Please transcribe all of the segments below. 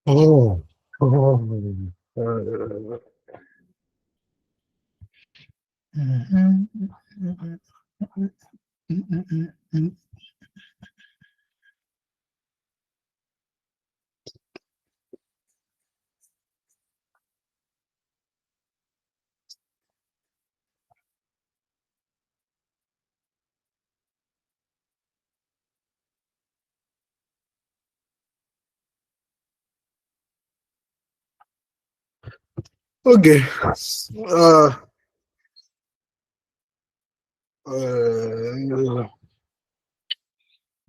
Oh. Okay.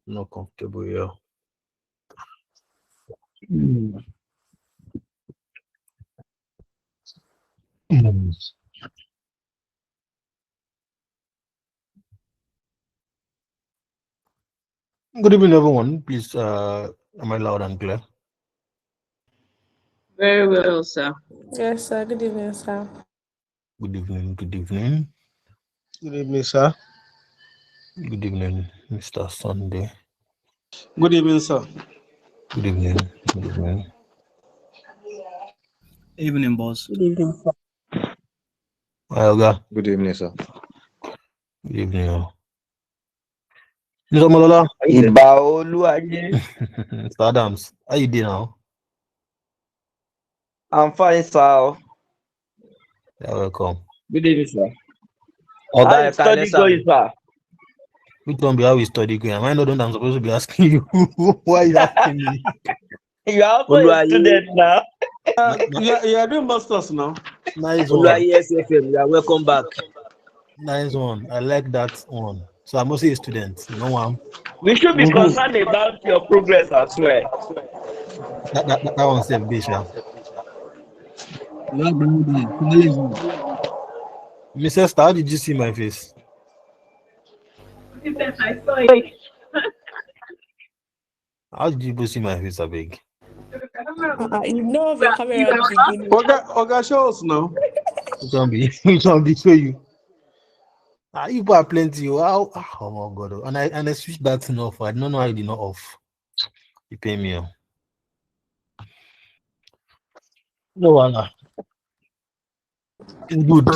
Not comfortable here. Mm. Mm. Good evening, everyone. Please, am I loud and clear? Very well, sir. Yes, sir. Good evening, sir. Good evening. Good evening. Good evening, sir. Good evening, Mr. Sunday. Good evening, sir. Good evening. Good evening. Evening, boss. Good evening, sir. Hi, Oga. Good evening, sir. Good evening. Mr. Malola. Mr. Adams. How you doing now? I'm fine, sir. You're welcome. Good evening, sir. How How you is study going, sir? Which one be how we study going? Am I not the one I'm supposed to be asking you? Why are you asking me? You are also a student now. You are doing masters now. Nice one. SFM, you are welcome back. Nice one. I like that one. So I'm also a student. No one. We should be concerned about your progress as well. That one's safe, Bisha. Mrs. Star, how did you see my face? I saw it. How did you see my face, I beg? You know of your camera beginning. Oga, show us now. Which one be show you? You are plenty. Wow. Oh my God. And I switched that thing off. I don't know how you did not off. You pay me. No, Wala. It's good.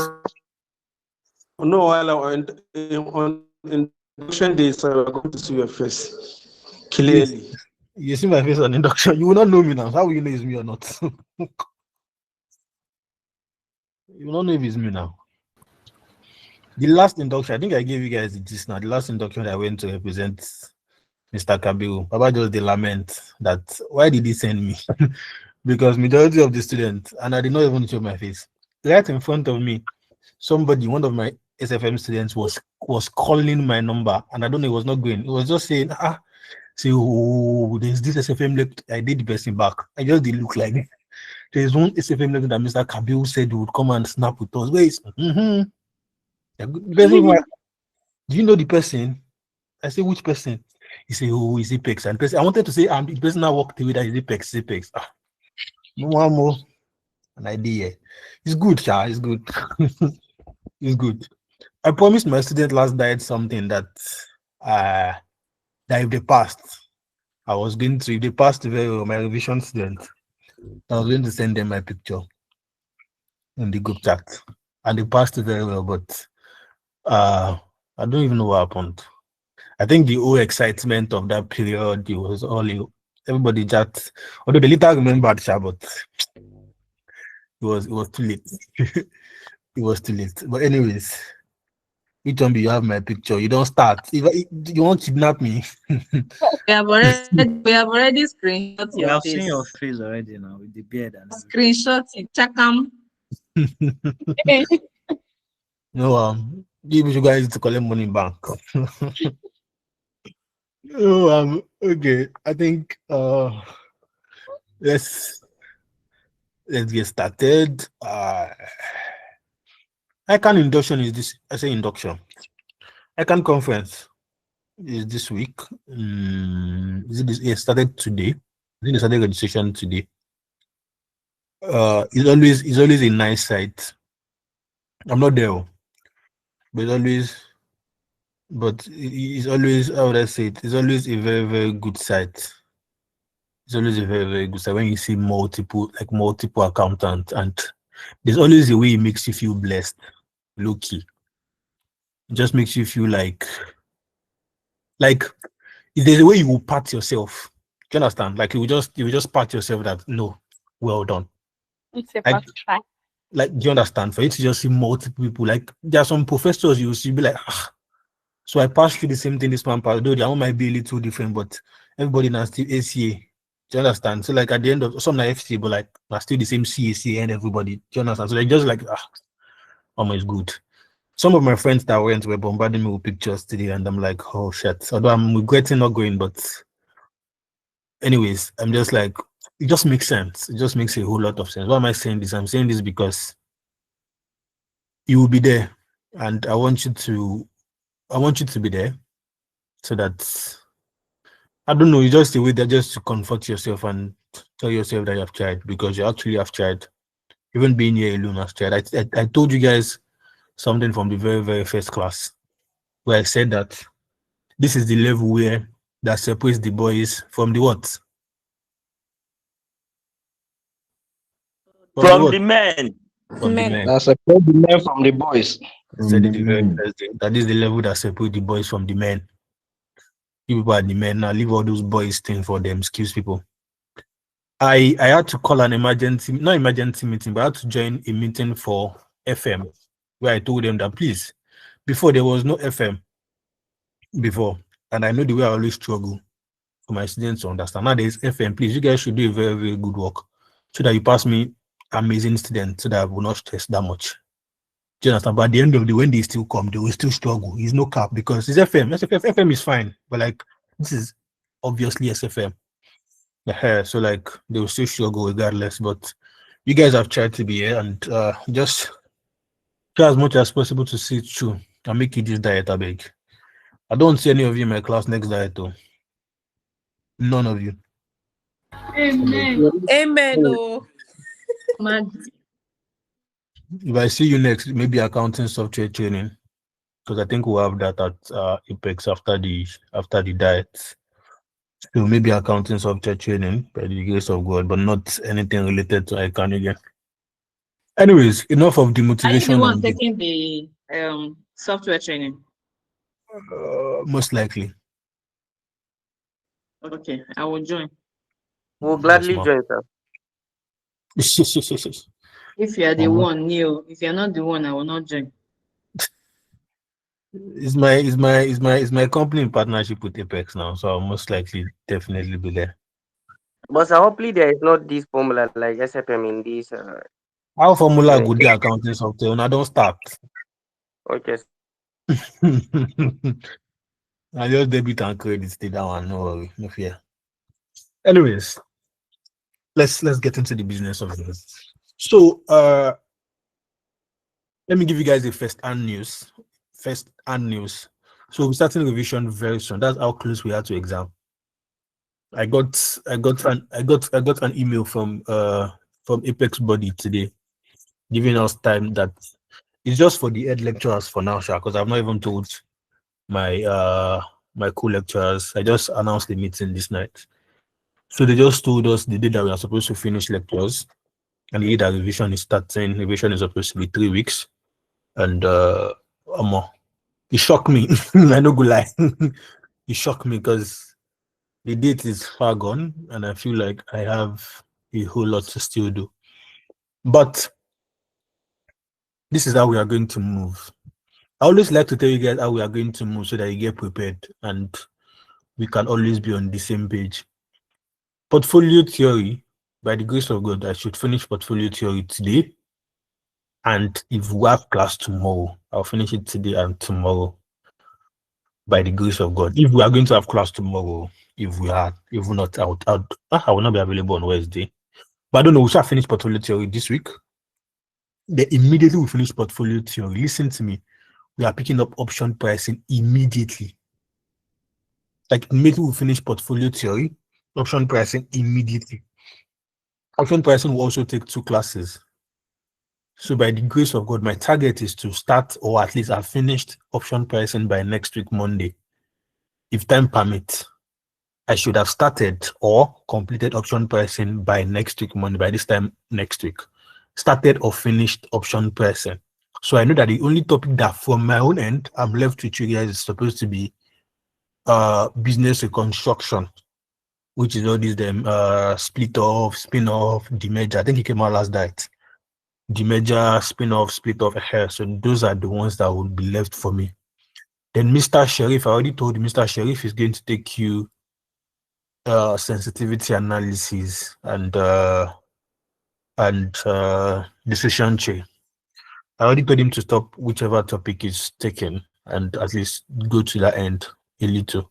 No, while on induction days, we're going to see your face clearly. You see my face on induction. You will not know me now. How will you know it's me or not? You will not know if it's me now. The last induction, I think I gave you guys this now. The last induction I went to represent Mr. Kabiru. Baba just the lament that why did he send me? Because majority of the students, and I did not even show my face. Right in front of me, somebody, one of my SFM students was calling my number, and I don't know, it was not going. It was just saying, say, oh, there's this SFM left. I did the person back. I just did look like there's one SFM left that Mr. Kabiru said he would come and snap with us. Where is do you know the person? I say, which person? He said, oh, is Apex. And person, I wanted to say, the person I walked away that is Apex. No one more. An idea. It's good, Sha. It's good. It's good. I promised my student last night something that that if they passed, I was going to, if they passed very well, my revision student, I was going to send them my picture in the group chat. And they passed very well, but I don't even know what happened. I think the whole excitement of that period, it was all everybody just, although they later remembered, but it was too late. It was too late. But anyways, which one do you have my picture? You don't start. If you want to kidnap me. We have already screenshot We your have face. seen your face already now with the beard and Screenshot it. Chakam. No, give you guys to collect money back. Oh, okay. I think let's get started. ICANN induction is this. I say induction. ICANN conference is this week. Is it this? It started today. I think they started registration today. It's always a nice site. I'm not there, but it's always, how would I say it? It's always a very, very good site. It's always a very, very good site when you see multiple accountants, and there's always a way it makes you feel blessed, low key. It just makes you feel like if there's a way you will pat yourself. Do you understand? Like you will just pat yourself that no, well done. It's a Like- butterfly. Like, do you understand? For you to just see multiple people, like there are some professors you see be like, so I passed through the same thing this man passed. Though their own might be a little different, but everybody now still ACA. Do you understand? So like at the end of some like FCA, but like are still the same CACA and everybody. Do you understand? So like just like almost good. Some of my friends that went were bombarding me with pictures today, and I'm like, oh shit. Although I'm regretting not going, but anyways, I'm just like, it just makes sense. It just makes a whole lot of sense. Why am I saying this? I'm saying this because you will be there, and I want you to be there, so that I don't know. You just a way that just to comfort yourself and tell yourself that you have tried, because you actually have tried. Even being here alone has tried. I told you guys something from the very, very first class, where I said that this is the level where that separates the boys from the what? From the men. From the Men. men. That's a the men from the boys. I said it the very first day. That is the level that separates the boys from the men. You people are the men now. Leave all those boys things for them. Excuse people. I had to call an emergency, not emergency meeting, but I had to join a meeting for FM, where I told them that please, before there was no FM before, and I know the way I always struggle for my students to understand. Now there's FM, please, you guys should do a very, very good work so that you pass me amazing students, so that I will not stress that much. Do you understand? But at the end of the day, when they still come, they will still struggle. It's no cap because it's FM. FM is fine, but like this is obviously SFM. So like they will still struggle regardless. But you guys have tried to be here, and just try as much as possible to see it through and make it this diet a big. I don't see any of you in my class next diet though. None of you. Amen. Oh. If I see you next, maybe accounting software training, because I think we'll have that at Apex after the diet. So maybe accounting software training by the grace of God, but not anything related to ICANN again. Anyways, enough of the Are you motivation. the one and the- taking the software training? most likely. Okay, I will join. We'll gladly Yes, join, sir. If you are the Oh, one, Neil. If you're not the one, I will not join. Is my company in partnership with Apex now, so I'll most likely definitely be there. But hopefully there is not this formula like SFM in this. Our formula Yeah. good the accounting software, and I don't start. Okay. I just debit and credit to that one. No worry, no fear. Anyways, let's get into the business of this. So let me give you guys the first-hand news. So we're starting revision very soon. That's how close we are to exam. I got an email from Apex Body today, giving us time that it's just for the ed lecturers for now, because I've not even told my my co-lecturers. I just announced the meeting this night. So they just told us the day that we are supposed to finish lectures, and the day that revision is starting. Revision is supposed to be 3 weeks. And it shocked me. I no go lie. It shocked me because the date is far gone, and I feel like I have a whole lot to still do. But this is how we are going to move. I always like to tell you guys how we are going to move so that you get prepared and we can always be on the same page. Portfolio theory, by the grace of God, I should finish portfolio theory today. And if we have class tomorrow, I'll finish it today and tomorrow. By the grace of God. If we are going to have class tomorrow, if we're not out, I will not be available on Wednesday. But I don't know, we shall finish portfolio theory this week. Then immediately we finish portfolio theory. Listen to me. We are picking up option pricing immediately. Like immediately we finish portfolio theory, option pricing immediately. Option pricing will also take 2 classes. So by the grace of God, my target is to start, or at least I've finished option pricing by next week, Monday. If time permits, I should have started or completed option pricing by next week, Monday, by this time next week. Started or finished option pricing. So I know that the only topic that from my own end, I'm left with you guys is supposed to be business reconstruction, which is all these split off, spin off, demerger. I think it came out last night. Demerger, spin off, split off, hair. So those are the ones that would be left for me. Then Mr. Sheriff, I already told you, Mr. Sheriff is going to take you sensitivity analysis and decision tree. I already told him to stop whichever topic is taken and at least go to the end a little.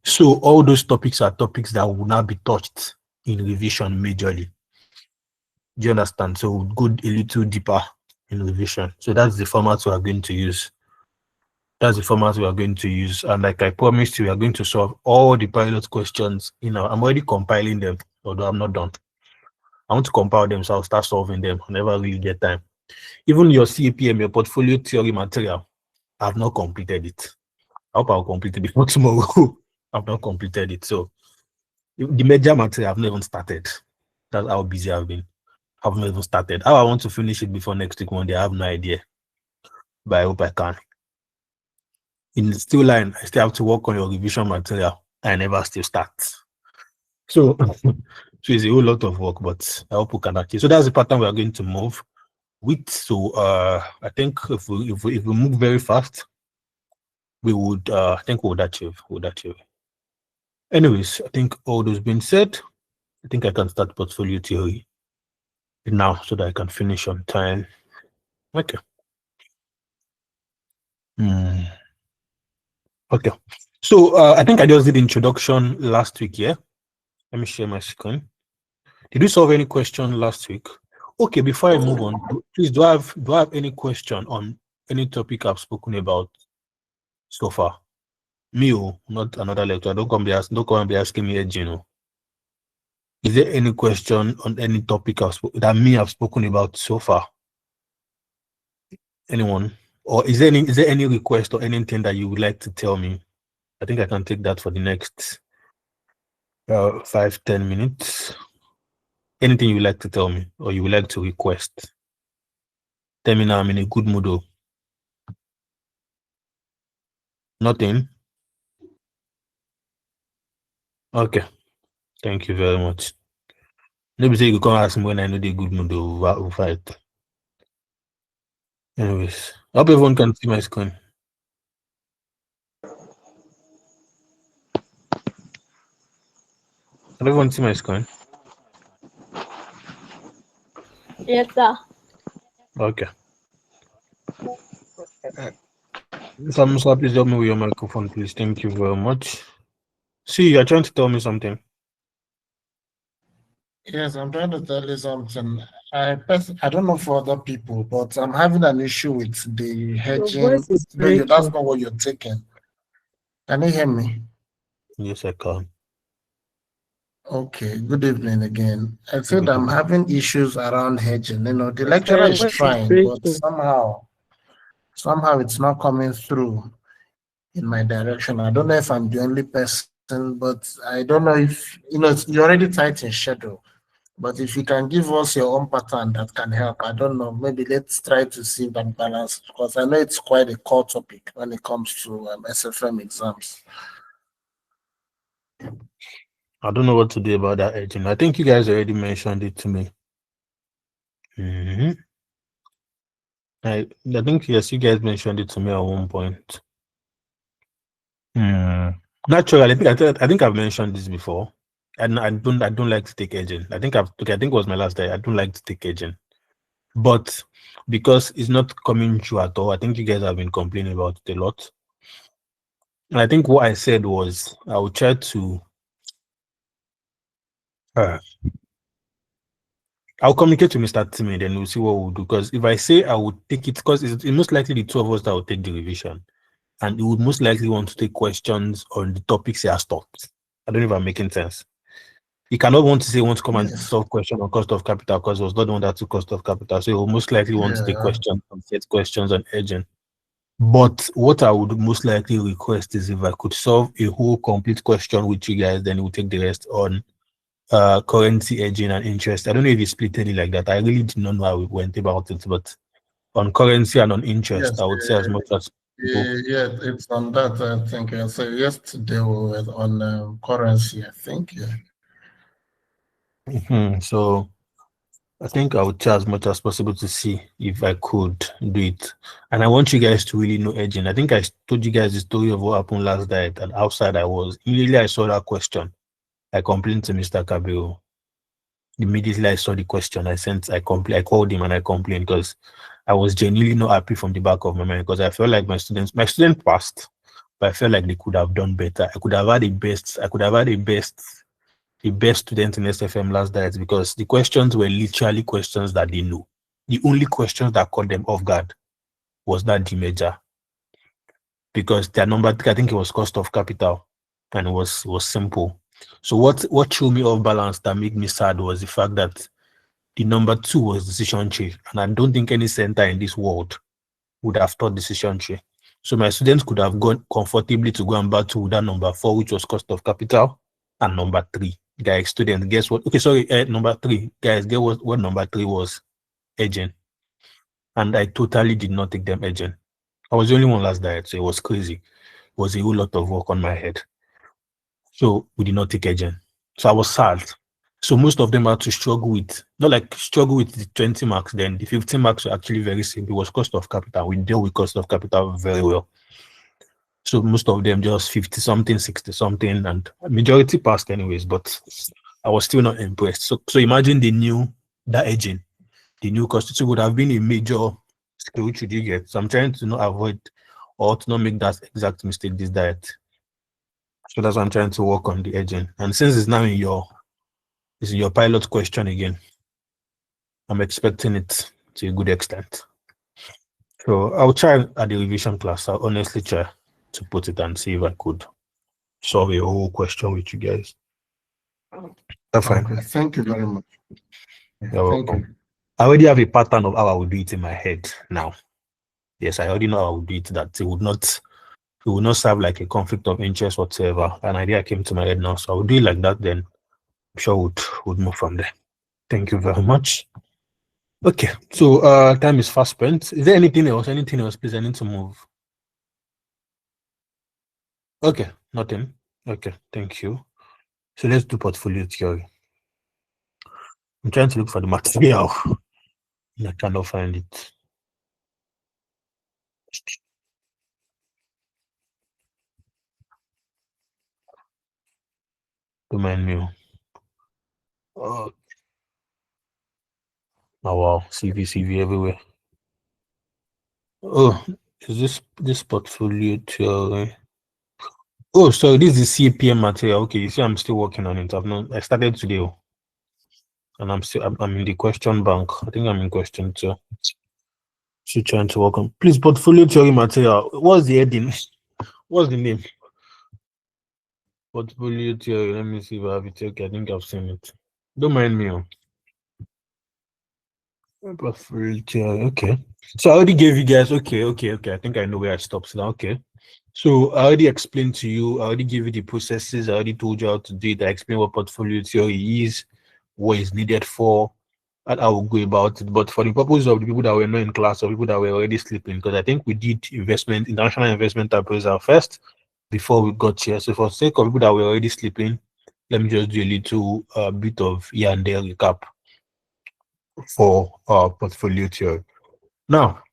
So all those topics are topics that will not be touched in revision majorly. Do you understand? So we'll go a little deeper in revision. So that's the format we are going to use. That's the format we are going to use. And like I promised you, we are going to solve all the pilot questions. I'm already compiling them, although I'm not done. I want to compile them, so I'll start solving them. I never really get time. Even your CAPM, your portfolio theory material, I've not completed it. I hope I'll complete it before tomorrow. I've not completed it. So the major material, I've not even started. That's how busy I've been. I've not even started. How I want to finish it before next week Monday, I have no idea. But I hope I can. In the still line, I still have to work on your revision material. I never still start. So it's a whole lot of work, but I hope we can achieve. So that's the pattern we are going to move with. So I think if we move very fast, we would I think we would achieve. Anyways, I think all those being said, I think I can start portfolio theory now so that I can finish on time. Okay. Okay. So I think I just did introduction last week, yeah? Let me share my screen. Did you solve any question last week? Okay, before I move on, please do I have any question on any topic I've spoken about so far? Me, not another lecturer. Don't come and be asking me, Is there any question on any topic that I've spoken about so far? Anyone? Or is there any request or anything that you would like to tell me? I think I can take that for the next 5-10 minutes. Anything you would like to tell me or you would like to request? Tell me now, I'm in a good mood. Nothing? Okay. Thank you very much. Maybe say you can ask me when I know the good mood we'll fight. Anyways, I hope everyone can see my screen. Can everyone see my screen? Yes, sir. Okay. Samusa, please help me with your microphone, please. Thank you very much. See, you're trying to tell me something. Yes, I'm trying to tell you something. I don't know for other people, but I'm having an issue with the hedging. voice is No, that's breaking. not what you're taking. Can you hear me? Yes, I can. Okay, good evening again. I said Good I'm evening. having issues around hedging. The lecturer is voice is trying, but breaking. somehow it's not coming through. in my direction. I don't know if I'm the only person, but I don't know if you're already tight in schedule. But if you can give us your own pattern that can help, I don't know. Maybe let's try to see that balance, because I know it's quite a core topic when it comes to SFM exams. I don't know what to do about that edging. I think you guys already mentioned it to me. I think yes, you guys mentioned it to me at one point. Naturally, I think I've mentioned this before, and I don't like to take edging. I think it was my last day. I don't like to take edging, but because it's not coming true at all, I think you guys have been complaining about it a lot. And I think what I said was I would try to. I'll communicate to Mr. Timmy, then we'll see what we'll do. Because if I say I would take it, because it's most likely the two of us that will take the revision, and he would most likely want to take questions on the topics he has taught. I don't know if I'm making sense. He cannot want to come and solve question on cost of capital, because he was not the one that took cost of capital. So he will most likely want to take questions on set questions on edging. But what I would most likely request is if I could solve a whole complete question with you guys, then we'll take the rest on currency edging and interest. I don't know if you split it like that. I really did not know how we went about it, but on currency and on interest, I would say as much as yeah, it's on that. I think so. Yesterday we were on currency. I think So I think I would try as much as possible to see if I could do it. And I want you guys to really know edging. I think I told you guys the story of what happened last night and outside I was. Immediately I saw that question, I complained to Mr. Kabiru. Immediately I saw the question, I called him and I complained because I was genuinely not happy from the back of my mind, because I felt like my student passed, but I felt like they could have done better. I could have had the best student in SFM last night, because the questions were literally questions that they knew. The only questions that caught them off guard was that demerger, because their number 3, I think it was cost of capital, and it was simple. So what threw me off balance that made me sad was the fact that the number 2 was decision tree, and I don't think any center in this world would have taught decision tree. So my students could have gone comfortably to go and battle with that number 4, which was cost of capital, and number 3. Guys, students, guess what? Okay, sorry, number 3. Guys, guess what number 3 was? Edging. And I totally did not take them edging. I was the only one last night, so it was crazy. It was a whole lot of work on my head. So we did not take edging. So I was sad. So most of them had to struggle with the 20 marks, then the 15 marks were actually very simple. It was cost of capital. We deal with cost of capital very well. So most of them just 50 something, 60 something, and majority passed anyways, but I was still not impressed. So imagine they knew that edging, they knew cost. So it would have been a major skill which you get. So I'm trying to not avoid or to not make that exact mistake this diet. So that's why I'm trying to work on the edging. And since it's now in your pilot question again, I'm expecting it to a good extent. So I'll try at the revision class. I'll honestly try to put it and see if I could solve a whole question with you guys. That's fine. Okay, thank you very much. You're welcome. I already have a pattern of how I would do it in my head now. Yes, I already know how I would do it, that it would not serve like a conflict of interest whatsoever. An idea came to my head now, so I would do it like that, then I'm sure would move from there. Thank you very much. Okay, so time is fast spent. Is there anything else? Please, I need to move. Okay, nothing. Okay, thank you. So let's do portfolio theory. I'm trying to look for the material. I cannot find it. Remind me. Oh wow, CV everywhere. Oh, is this portfolio theory? Oh, so this is CPM material. Okay, you see, I'm still working on it. I started today, and I'm in the question bank. I think I'm in question 2. Still trying to work on. Please, portfolio theory material. What's the heading? What's the name? Portfolio theory. Let me see if I have it. Okay, I think I've seen it. Don't mind me. Portfolio theory. Okay. So I already gave you guys. Okay. I think I know where I stopped now. Okay. So I already explained to you, I already gave you the processes, I already told you how to do it. I explained what portfolio theory is, what is needed for, and I will go about it. But for the purpose of the people that were not in class or people that were already sleeping, because I think we did international investment appraisal first before we got here. So for the sake of people that were already sleeping, let me just do a little bit of here and there recap for portfolio theory. Now,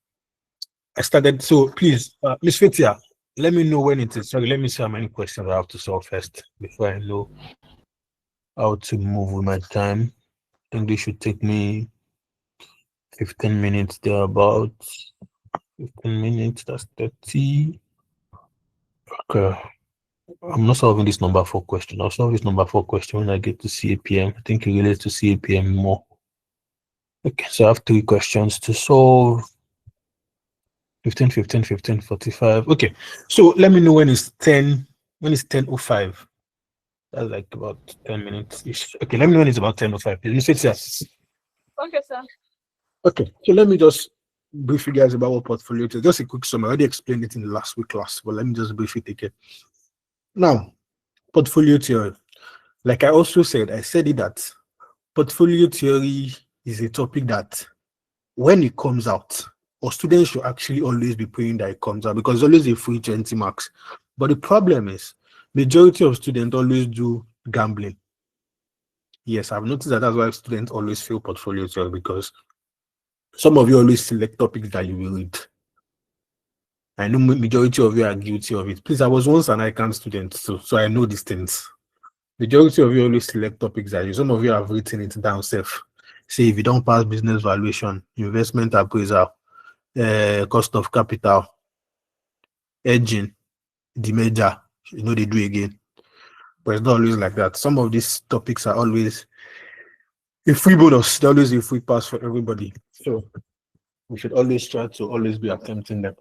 I started, so please, Miss Fitia, let me know when it is. Sorry, let me see how many questions I have to solve first before I know how to move with my time. I think this should take me 15 minutes there, about 15 minutes, that's 30. Okay. I'm not solving this number 4 question. I'll solve this number 4 question when I get to CAPM. I think it relates to CAPM more. Okay, so I have 3 questions to solve. 15, 15, 15, 45. Okay, so let me know when it's 10:05. That's like about 10 minutes ish. Okay, let me know when it's about 10:05. Please say yes. Okay, sir. Okay, so let me just brief you guys about what portfolio is. Just a quick summary. I already explained it in the last week class, but let me just briefly take it. Now, portfolio theory. Like I also said, I said it that portfolio theory is a topic that when it comes out, or students should actually always be praying that it comes out, because it's always a free 20 marks. But the problem is, majority of students always do gambling. Yes, I've noticed that that's why students always fail portfolio theory, because some of you always select topics that you will read. I know majority of you are guilty of it. Please, I was once an ICANN student, so I know these things. Majority of you always select topics that some of you have written it down self. Say if you don't pass business valuation, investment appraisal, cost of capital, hedging, the major, you know they do again. But it's not always like that. Some of these topics are always a free bonus. They're always a free pass for everybody. So we should always try to always be attempting them.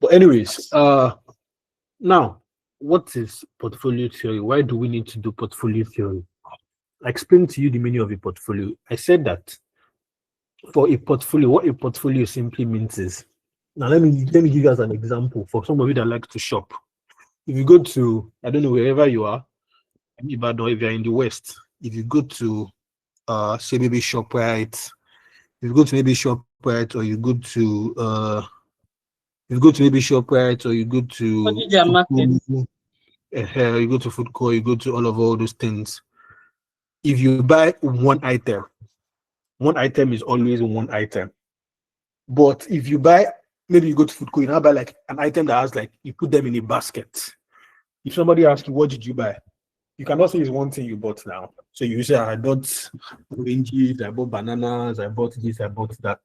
But anyways, now, what is portfolio theory? Why do we need to do portfolio theory? I explained to you the meaning of a portfolio. I said that for a portfolio, what a portfolio simply means is, now let me give you guys an example for some of you that like to shop. If you go to, I don't know, wherever you are, Ibadan, if you're in the West, if you go to say maybe ShopRite, if you go to maybe ShopRite, or you go to maybe ShopRite, or you go to Bodija Market. you go to food court, you go to all those things. If you buy one item is always one item. But if you buy, maybe you go to food court, you now buy like an item that has like, you put them in a basket. If somebody asks you, what did you buy? You cannot say it's one thing you bought now. So you say, I bought oranges, I bought bananas, I bought this, I bought that.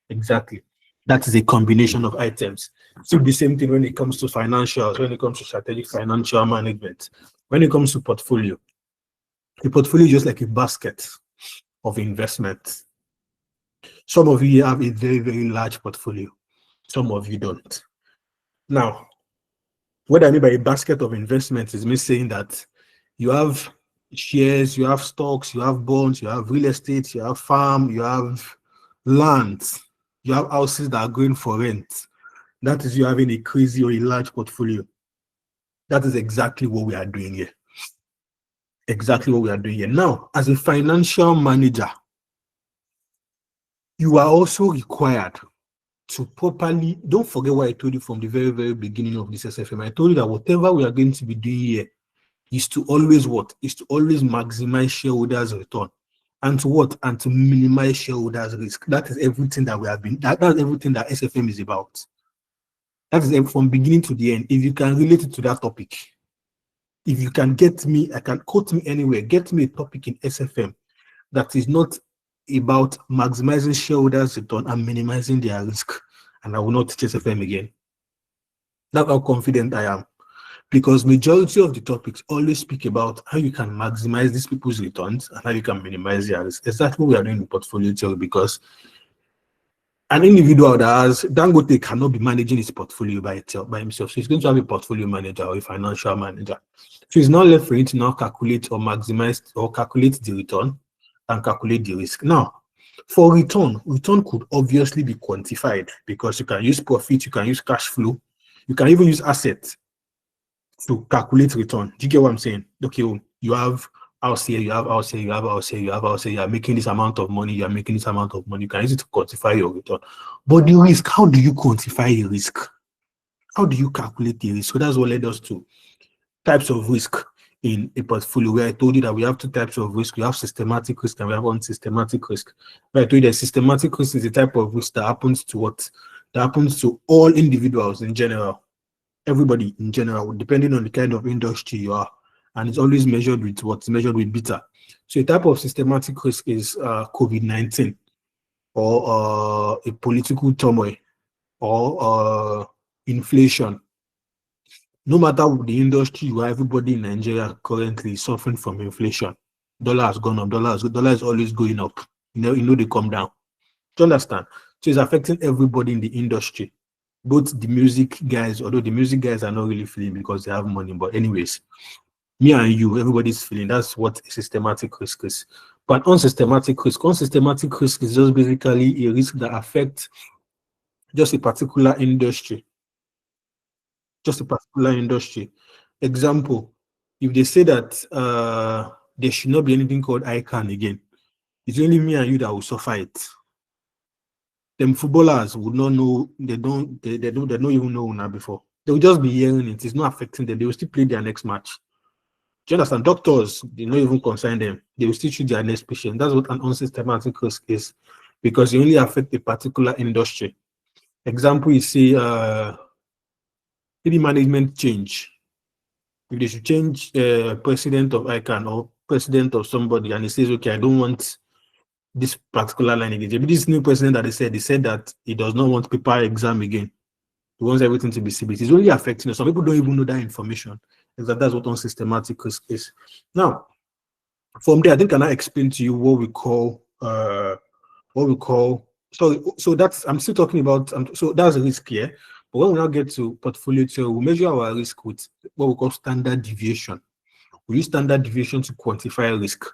Exactly. That is a combination of items. So the same thing when it comes to financials, when it comes to strategic financial management, when it comes to portfolio. A portfolio is just like a basket of investment. Some of you have a very, very large portfolio. Some of you don't. Now, what I mean by a basket of investments is me saying that you have shares, you have stocks, you have bonds, you have real estate, you have farm, you have land, you have houses that are going for rent. That is you having a crazy or a large portfolio. That is exactly what we are doing here. Exactly what we are doing here. Now, as a financial manager, you are also required to properly, don't forget what I told you from the very, very beginning of this SFM. I told you that whatever we are going to be doing here is to always what? Is to always maximize shareholders' return. And to what? And to minimize shareholders' risk. That is everything that we have been, that's everything that SFM is about. That is from beginning to the end. If you can relate it to that topic, if you can get me, I can quote me anywhere, get me a topic in SFM that is not about maximizing shareholders' return and minimizing their risk, and I will not teach SFM again. That's how confident I am. Because majority of the topics always speak about how you can maximize these people's returns and how you can minimize their risk. Exactly what we are doing in portfolio theory, because an individual that has Dangote cannot be managing his portfolio by himself. So he's going to have a portfolio manager or a financial manager. So it's not left for him to now calculate or maximize or calculate the return and calculate the risk. Now, for return could obviously be quantified because you can use profit, you can use cash flow, you can even use assets. to calculate return. Do you get what I'm saying? Okay, you have house here, you have house here, you have house here, you have house here, you are making this amount of money, you are making this amount of money. You can use it to quantify your return. But the risk, how do you quantify a risk? How do you calculate the risk? So that's what led us to types of risk in a portfolio, where I told you that we have two types of risk. We have systematic risk and we have unsystematic risk. Where I told you that systematic risk is a type of risk that happens to what? That happens to all individuals in general. Everybody in general, depending on the kind of industry you are. And it's always measured with what's measured with beta. So a type of systematic risk is COVID-19 or a political turmoil or inflation. No matter the industry you are, everybody in Nigeria currently is suffering from inflation. Dollar has gone up, dollar is always going up. You know they come down. Do you understand? So it's affecting everybody in the industry. Both the music guys, although the music guys are not really feeling because they have money, but anyways, me and you, everybody's feeling. That's what a systematic risk is. But unsystematic risk is just basically a risk that affects just a particular industry. Just a particular industry. Example, if they say that there should not be anything called ICANN again, it's only me and you that will suffer it. Them footballers would not know, they don't even know now before. They will just be hearing it. It's not affecting them. They will still play their next match. Do you understand? Doctors, they don't even concern them. They will still treat their next patient. That's what an unsystematic risk is, because you only affect a particular industry. Example, you see maybe management change. If they should change president of ICANN or president of somebody, and he says, okay, I don't want this particular line again. Maybe this new president that they said that he does not want paper exam again. He wants everything to be CBT. It's only affecting us. Some people don't even know that information. That's what unsystematic risk is. Now, from there, I think I explain to you what we call so that's, I'm still talking about, so that's a risk here. But when we now get to portfolio theory, we measure our risk with what we call standard deviation. We use standard deviation to quantify risk.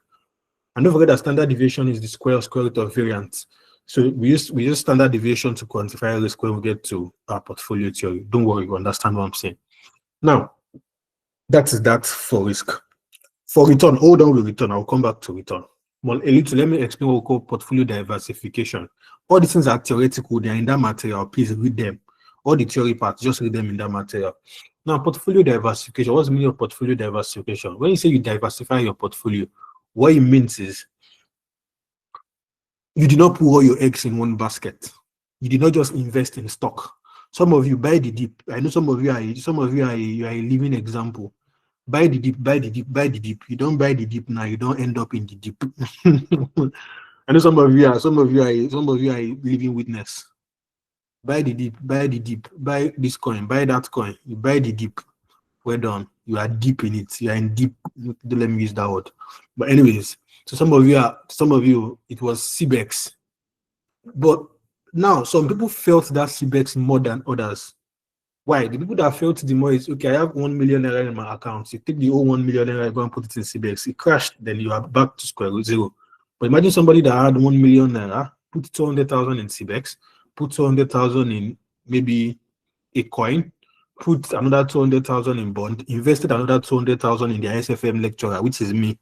And don't forget that standard deviation is the square root of variance. So we use standard deviation to quantify risk when we get to our portfolio theory. Don't worry, you understand what I'm saying. Now, that is that for risk. For return, hold on with return. I'll come back to return. Well, a little, let me explain what we call portfolio diversification. All these things are theoretical. They are in that material. Please read them. All the theory parts, just read them in that material. Now, portfolio diversification. What's the meaning of portfolio diversification? When you say you diversify your portfolio, what it means is you do not put all your eggs in one basket. You did not just invest in stock. Some of you buy the dip. I know some of you are a living example. Buy the dip, buy the dip, buy the dip. You don't buy the dip now, you don't end up in the dip. I know some of you are a living witness. Buy the dip, buy this coin, buy that coin. You buy the dip. Well done. You are deep in it. You are in deep. Don't let me use that word. But anyways, so some of you, it was CBEX. But now some people felt that CBEX more than others. Why? The people that felt the more is, okay, I have 1 million naira in my account. You take the whole 1 million naira, go and put it in CBEX. It crashed, then you are back to square root zero. But imagine somebody that had 1 million naira, put 200,000 in CBEX, put 200,000 in maybe a coin, put another 200,000 in bond, invested another 200,000 in the SFM lecturer, which is me.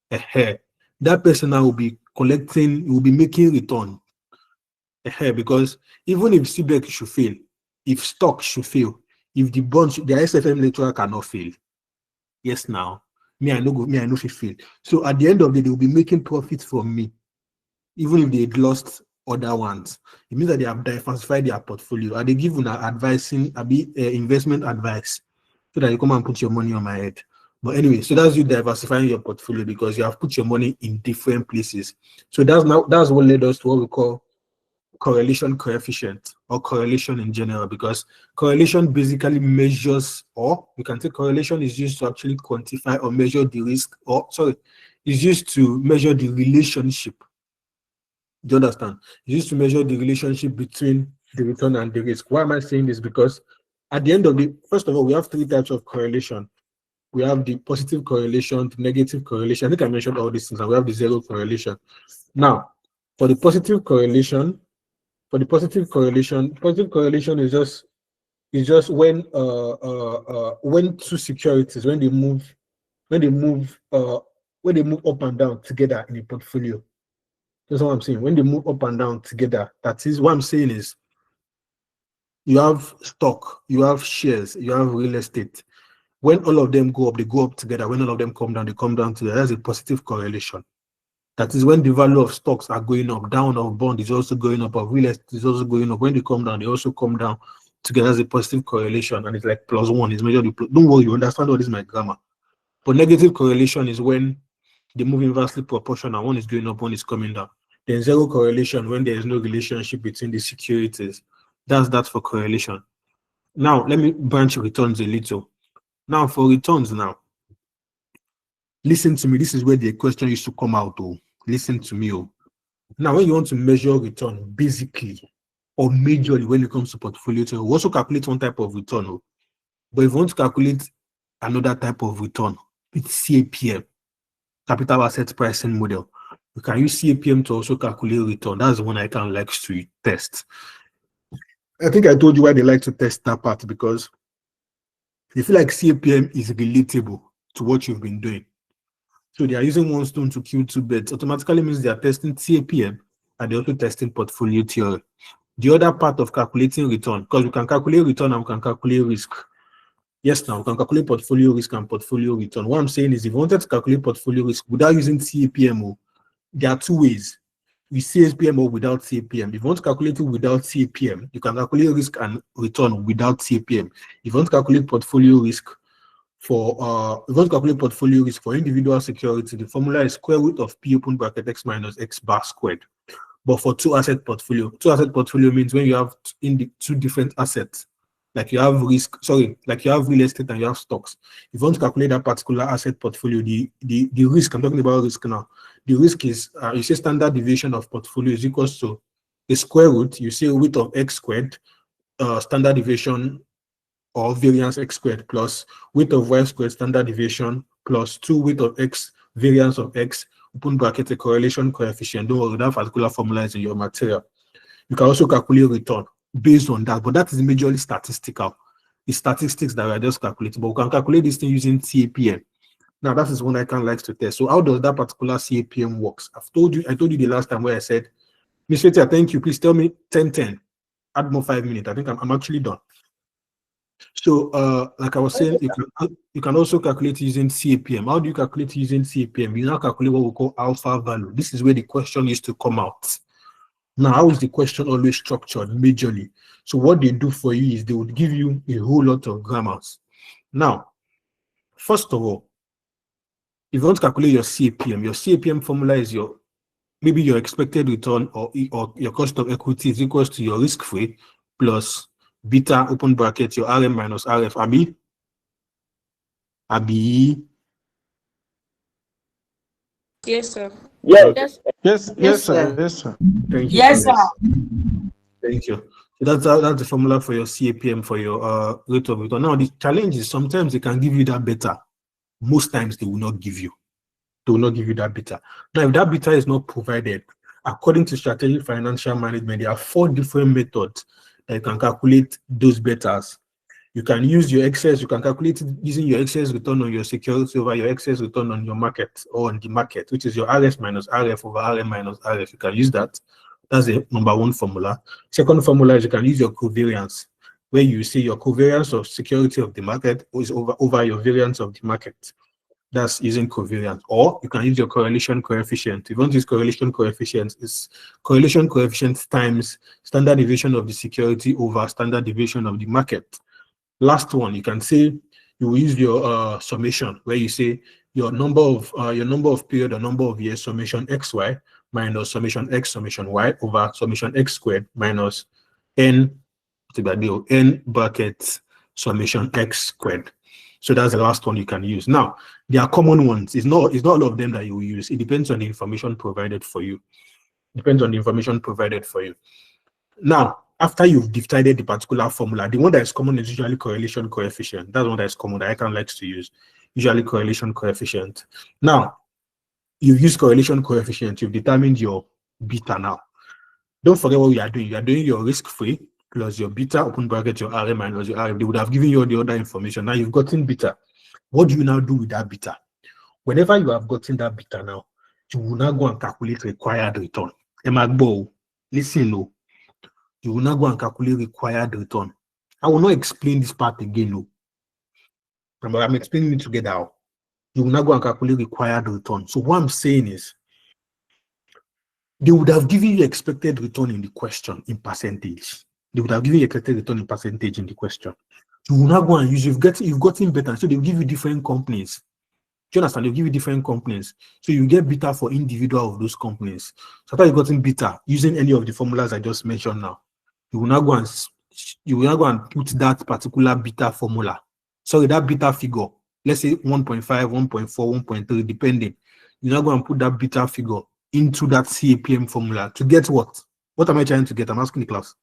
That person now will be collecting, will be making return. Because even if CBEX should fail, if stock should fail, if the bond, the SFM lecturer cannot fail. Yes, now me I know if it fail. So at the end of the day, they will be making profits from me, even if they lost other ones. It means that they have diversified their portfolio. And they give you investment advice so that you come and put your money on my head. But anyway, so that's you diversifying your portfolio because you have put your money in different places. So that's what led us to what we call correlation coefficient or correlation in general, because correlation basically measures, or we can say correlation is used to actually quantify or measure the risk, is used to measure the relationship. Do you understand? It's used to measure the relationship between the return and the risk. Why am I saying this? Because at the end of the, first of all, we have three types of correlation. We have the positive correlation, the negative correlation. I think I mentioned all these things, and we have the zero correlation. Now, for the positive correlation is just is just when two securities when they move up and down together in a portfolio. That's what I'm saying. When they move up and down together, that is what I'm saying is you have stock, you have shares, you have real estate. When all of them go up, they go up together. When all of them come down, they come down together. That's a positive correlation. That is when the value of stocks are going up, down of bond is also going up, of real estate is also going up. When they come down, they also come down together as a positive correlation, and it's like +1. It's measured. Don't worry, you understand all this my grammar. But negative correlation is when they move inversely proportional. One is going up, one is coming down. Then zero correlation when there is no relationship between the securities. That's that for correlation. Now let me branch returns a little. Now for returns now. Listen to me. This is where the question used to come out. Oh, listen to me. Oh, now when you want to measure return, basically or majorly when it comes to portfolio, you also calculate one type of return. Oh, but if you want to calculate another type of return, it's CAPM, capital asset pricing model. You can use CAPM to also calculate return. That's the one I can like to test. I think I told you why they like to test that part, because they feel like CAPM is relatable to what you've been doing. So they are using one stone to kill two birds. Automatically means they are testing CAPM and they're also testing portfolio theory. The other part of calculating return, because we can calculate return and we can calculate risk. Yes, now we can calculate portfolio risk and portfolio return. What I'm saying is if you wanted to calculate portfolio risk without using CAPM, there are two ways. We CAPM or without CAPM. If you want to calculate it without CAPM, you can calculate risk and return without CAPM. If you want to calculate portfolio risk for individual security, the formula is square root of P open bracket X minus X bar squared. But for two asset portfolio means when you have two different assets, like you have real estate and you have stocks. If you want to calculate that particular asset portfolio, the risk, I'm talking about risk now. The risk is, you say standard deviation of portfolio is equals to the square root, you say root of X squared, standard deviation or variance X squared plus weight of Y squared standard deviation plus 2 weight of X variance of X, open bracket, a correlation coefficient. Don't worry, that particular formula is in your material. You can also calculate return based on that, but that is majorly statistical. It's statistics that we are just calculating, but we can calculate this thing using CAPM. Now that is one I can like to test. So how does that particular CAPM works? I told you the last time where I said, Ms. Fetia, thank you. Please tell me 10-10. Add more 5 minutes. I think I'm actually done. So like I was saying, you can also calculate using CAPM. How do you calculate using CAPM? You now calculate what we call alpha value. This is where the question used to come out. Now, how is the question always structured majorly? So what they do for you is they would give you a whole lot of grammars. Now, first of all, if you want to calculate your CAPM formula is maybe your expected return or your cost of equity is equals to your risk-free plus beta open bracket your RM minus RF. Abi. Yes, sir. Yes. Yes, sir. Thank you. Yes, sir. Thank you. So that's the formula for your CAPM for your rate of return. Now the challenge is sometimes they can give you that beta. Most times they will not give you. They will not give you that beta. Now if that beta is not provided, according to strategic financial management, there are 4 different methods that you can calculate those betas. You can use your excess, you can calculate it using your excess return on your security over your excess return on your market or on the market, which is your RS minus RF over RM minus RF. You can use that. That's the number 1 formula. Second formula is you can use your covariance, where you say your covariance of security of the market is over your variance of the market. That's using covariance. Or you can use your correlation coefficient. If you want to use correlation coefficient, it's correlation coefficient times standard deviation of the security over standard deviation of the market. Last one, you can say you will use your summation, where you say your number of period or number of years summation xy minus summation x summation y over summation x squared minus n bracket summation x squared. So that's the last one you can use. Now, there are common ones. It's not all of them that you will use. It depends on the information provided for you. Now, after you've decided the particular formula, the one that is common is usually correlation coefficient. That's one that is common that I can like to use. Usually correlation coefficient. Now, you've used correlation coefficient. You've determined your beta now. Don't forget what we are doing. You are doing your risk-free plus your beta, open bracket, your RM minus your RM. They would have given you all the other information. Now you've gotten beta. What do you now do with that beta? Whenever you have gotten that beta now, you will now go and calculate required return. Emagbo, listen, no. You will now go and calculate required return. I will not explain this part again, no. But I'm explaining it together. You will now go and calculate required return. So what I'm saying is, they would have given you expected return in the question in percentage. They would have given you expected return in percentage in the question. You will now go and use, you've gotten better. So they'll give you different companies. Do you understand? They'll give you different companies. So you get beta for individual of those companies. So after you've gotten beta using any of the formulas I just mentioned now, you will now go and put that particular beta formula. Sorry, that beta figure. Let's say 1.5, 1.4, 1.3, depending. You now go and put that beta figure into that CAPM formula to get what? What am I trying to get? I'm asking the class.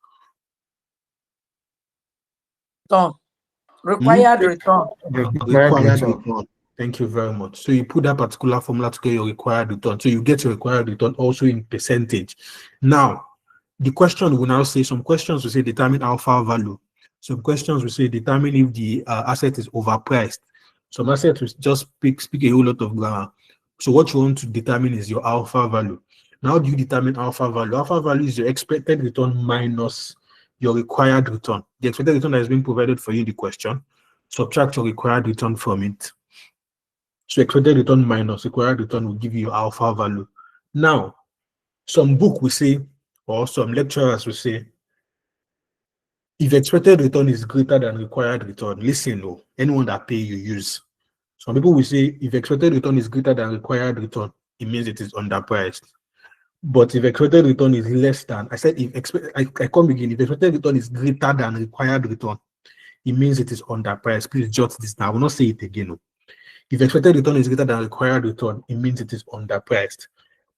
Required return. Required return. Thank you very much. So you put that particular formula to get your required return. So you get your required return also in percentage. Now, the question will now say, some questions will say determine alpha value. Some questions will say determine if the asset is overpriced. Some assets will just speak a whole lot of grammar. So what you want to determine is your alpha value. Now, how do you determine alpha value? Alpha value is your expected return minus your required return. The expected return that has been provided for you in the question, subtract your required return from it. So expected return minus required return will give you your alpha value. Now, some book will say, or some lecturers will say, if expected return is greater than required return, listen, no, anyone that pay you use. Some people will say, if expected return is greater than required return, it means it is underpriced. But if expected return is less than, I said, I come again, if expected return is greater than required return, it means it is underpriced. Please jot this down. I will not say it again. No. If expected return is greater than required return, it means it is underpriced.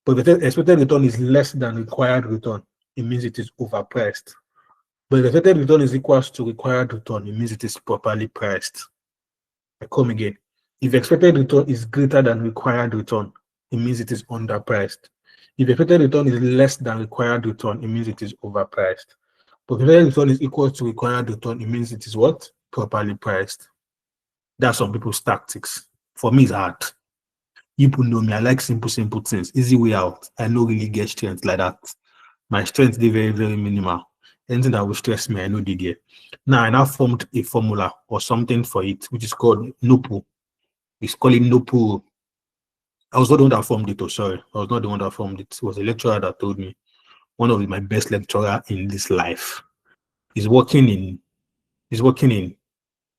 But if expected return is less than required return, it means it is overpriced. But if expected return is equal to required return, it means it is properly priced. I come again. If expected return is greater than required return, it means it is underpriced. If expected return is less than required return, it means it is overpriced. But if expected return is equal to required return, it means it is what? Properly priced. That's some people's tactics. For me, it's hard. People know me. I like simple things. Easy way out. I don't really get strength like that. My strength is very, very minimal. Anything that will stress me, I know the idea. Now, I now formed a formula or something for it, which is called NOPU. It's called it NOPU. I was not the one that formed it, sorry. I was not the one that formed it. It was a lecturer that told me. One of my best lecturer in this life. He's working in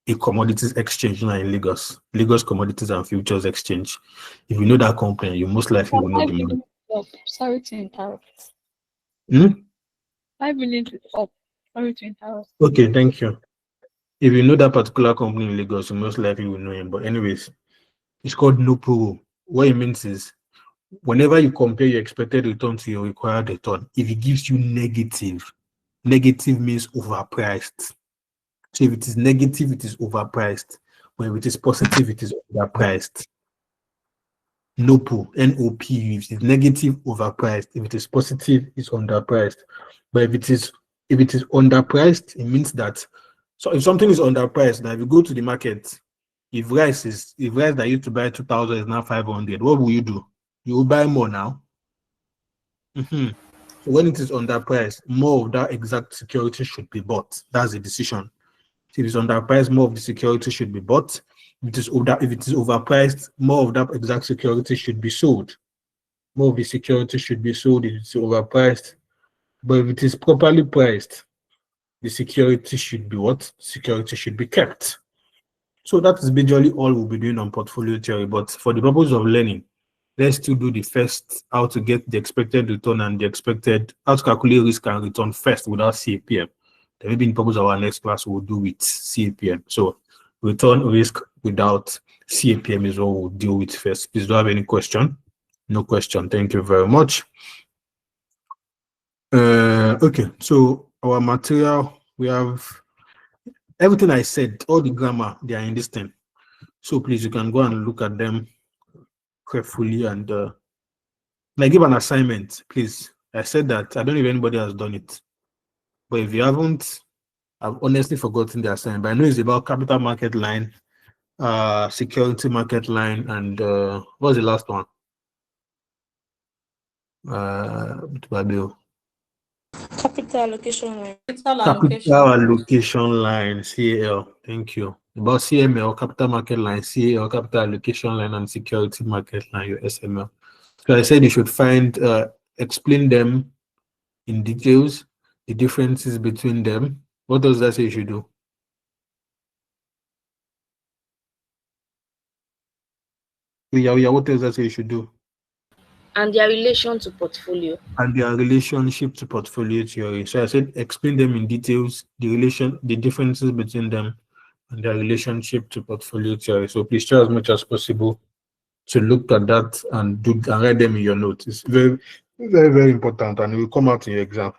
a commodities exchange now in Lagos. Lagos Commodities and Futures Exchange. If you know that company, you most likely will know the money. Sorry to interrupt. 5 minutes is up. Sorry to interrupt. Okay, thank you. If you know that particular company in Lagos, you most likely will know him. But anyways, it's called NOPU. What it means is, whenever you compare your expected return to your required return, if it gives you negative means overpriced. So if it is negative, it is overpriced. But if it is positive, it is underpriced. NOPU, N-O-P-U. If it is negative, overpriced. If it is positive, it's underpriced. But if it is underpriced, it means that, so if something is underpriced, now if you go to the market, if rice that used to buy 2,000 is now 500, what will you do? You will buy more now. So when it is underpriced, more of that exact security should be bought. That's the decision. So if it's underpriced, more of the security should be bought. If it is overpriced, more of that exact security should be sold. More of the security should be sold if it's overpriced. But if it is properly priced, the security should be what? Security should be kept. So that is basically all we'll be doing on portfolio theory. But for the purpose of learning, let's still do the first, how to get the expected return and how to calculate risk and return first without CAPM. Then maybe in purpose of our next class, we'll do with CAPM. So return risk without CAPM is what we'll deal with first. Please, do you have any question? No question. Thank you very much. Okay, so our material, we have everything I said, all the grammar, they are in this thing. So please, you can go and look at them carefully and like give an assignment, please. I said that. I don't know if anybody has done it. But if you haven't, I've honestly forgotten the assignment. But I know it's about capital market line, security market line, and what was the last one? Babil. Capital allocation line. Capital allocation line, CAL. Thank you. About CML, capital market line, CAL, capital allocation line, and security market line, your SML. So I said you should find, explain them in details, the differences between them. What does that say you should do? Yeah, what does that say you should do? And their relation to portfolio. And their relationship to portfolio theory. So I said explain them in details, the differences between them and their relationship to portfolio theory. So please try as much as possible to look at that and write them in your notes. It's very, very, very important, and it will come out in your exam.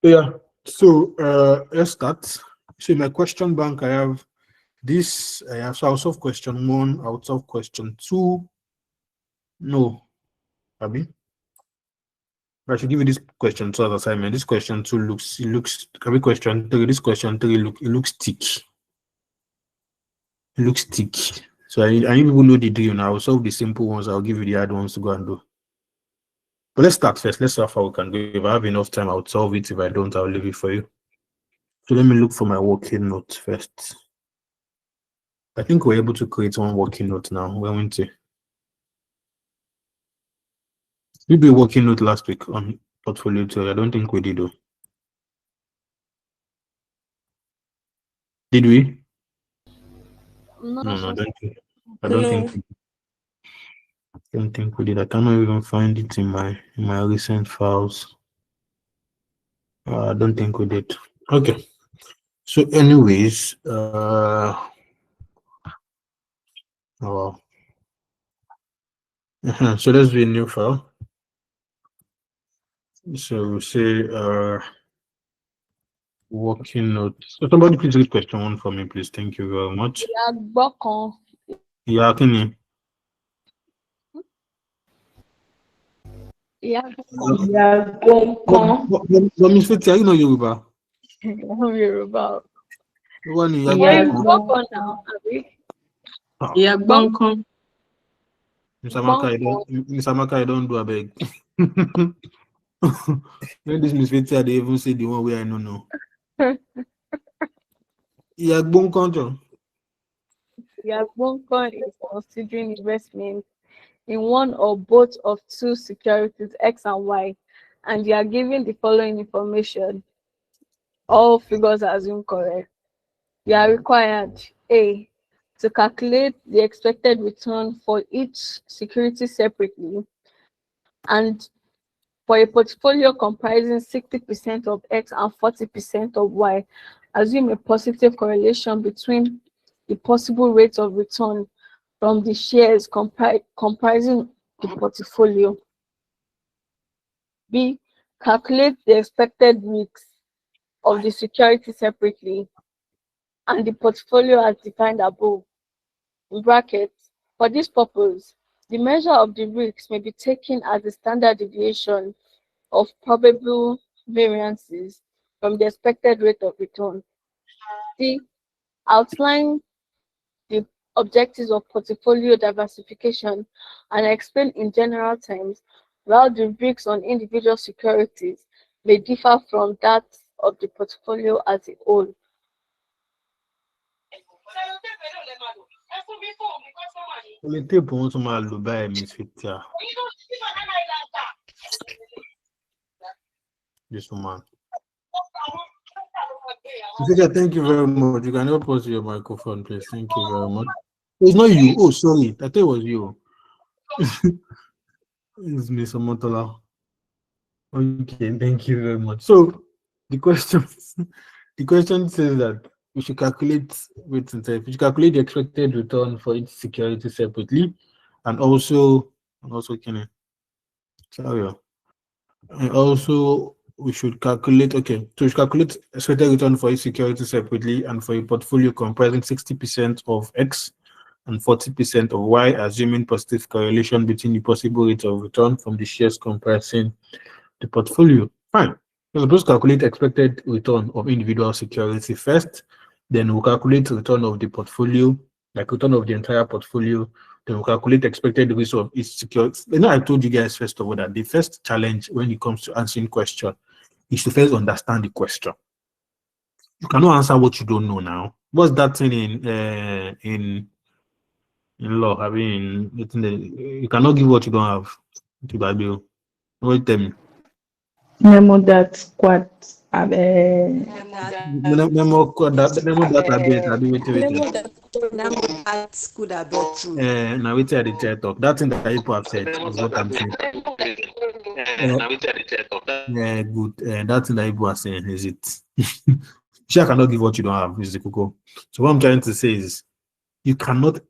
Yeah. So let's start. So in my question bank, I have this. So I'll solve question 1. I'll solve question 2. No, Abby. I should give you this question 2 as assignment. This question 2 looks question 3. This question 3 looks thick. It looks thick. So I need people know the drill now. I'll solve the simple ones. I'll give you the hard ones to go and do. But let's start first. Let's see how far we can go. If I have enough time, I'll solve it. If I don't, I'll leave it for you. So let me look for my working note first. I think we're able to create one working note now. We're going to. We did a working note last week on portfolio theory. I don't think we did though. Did we? No, I don't think. I don't think we did. I cannot even find it in my recent files. I don't think we did. Okay. So, anyways, so let's do a new file. So we say working note. So somebody please read question 1 for me, please. Thank you very much. Yeah, can you? Miss Fiti, are you know Yoruba? I'm Yoruba. Miss Amaka, I don't do a beg. When this Miss Fiti, they even say the one way I know. Yeah, bon control. Yagbonkan is considering investment in one or both of 2 securities, X and Y, and you are given the following information. All figures are assumed correct. You are required: A, to calculate the expected return for each security separately, and for a portfolio comprising 60% of X and 40% of Y, assume a positive correlation between the possible rates of return from the shares comprising the portfolio. B, calculate the expected risks of the security separately and the portfolio as defined above. In brackets, for this purpose, the measure of the risks may be taken as the standard deviation of probable variances from the expected rate of return. C, outline the objectives of portfolio diversification and explain in general terms how the risks on individual securities may differ from that of the portfolio as a whole. This woman. Thank you very much. You can help us with your microphone, please. Thank you very much. It's not you. Oh, sorry. I thought it was you. It's Miss Omotola. Okay, thank you very much. So the question says that we should calculate the expected return for each security separately, and also we should calculate expected return for each security separately and for a portfolio comprising 60% of X and 40% of Y, assuming positive correlation between the possible rate of return from the shares comprising the portfolio. Fine. We're supposed to calculate expected return of individual security first, then we'll calculate return of the portfolio, like return of the entire portfolio, then we'll calculate expected risk of each security. You know, I told you guys first of all that the first challenge when it comes to answering question is to first understand the question. You cannot answer what you don't know now. What's that thing in law? I mean, you cannot give what you don't have to Bible. What tell me? Memo that squad. Memo that I be waiting. Now wait till the chat talk. That thing that people have said is what I'm saying. Yeah, good. That thing that people are saying is it. Sure, cannot give what you don't have. Is the cocoa. So what I'm trying to say is, you cannot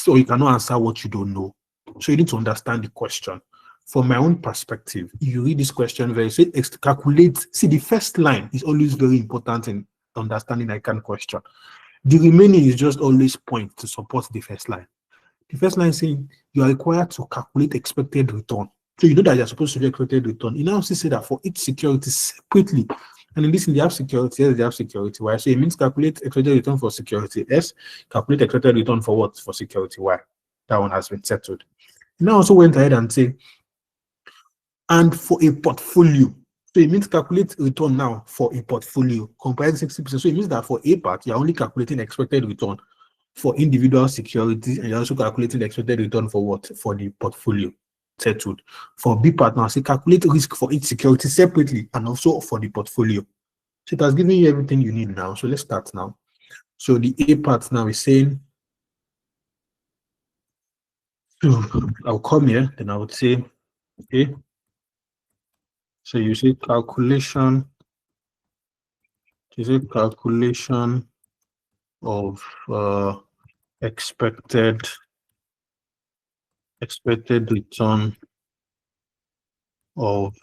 or you cannot answer what you don't know. So you need to understand the question. From my own perspective, you read this question very calculate. See, the first line is always very important in understanding I can question. The remaining is just always point to support the first line. The first line saying you are required to calculate expected return. So you know that you're supposed to do expected return. You now say that for each security separately. And in this, they have security, yes, they have security Y. So it means calculate expected return for security S, calculate expected return for what? For security Y. That one has been settled. You now also went ahead and say, and for a portfolio. So it means calculate return now for a portfolio, comprising 60%. So it means that for A part, you're only calculating expected return for individual securities, and you're also calculating the expected return for what? For the portfolio. Settled. For B part now, say calculate risk for each security separately and also for the portfolio. So it has given you everything you need now. So let's start now. So the A part now is saying, I'll come here, then I would say, okay. So you say calculation. You say calculation of expected return of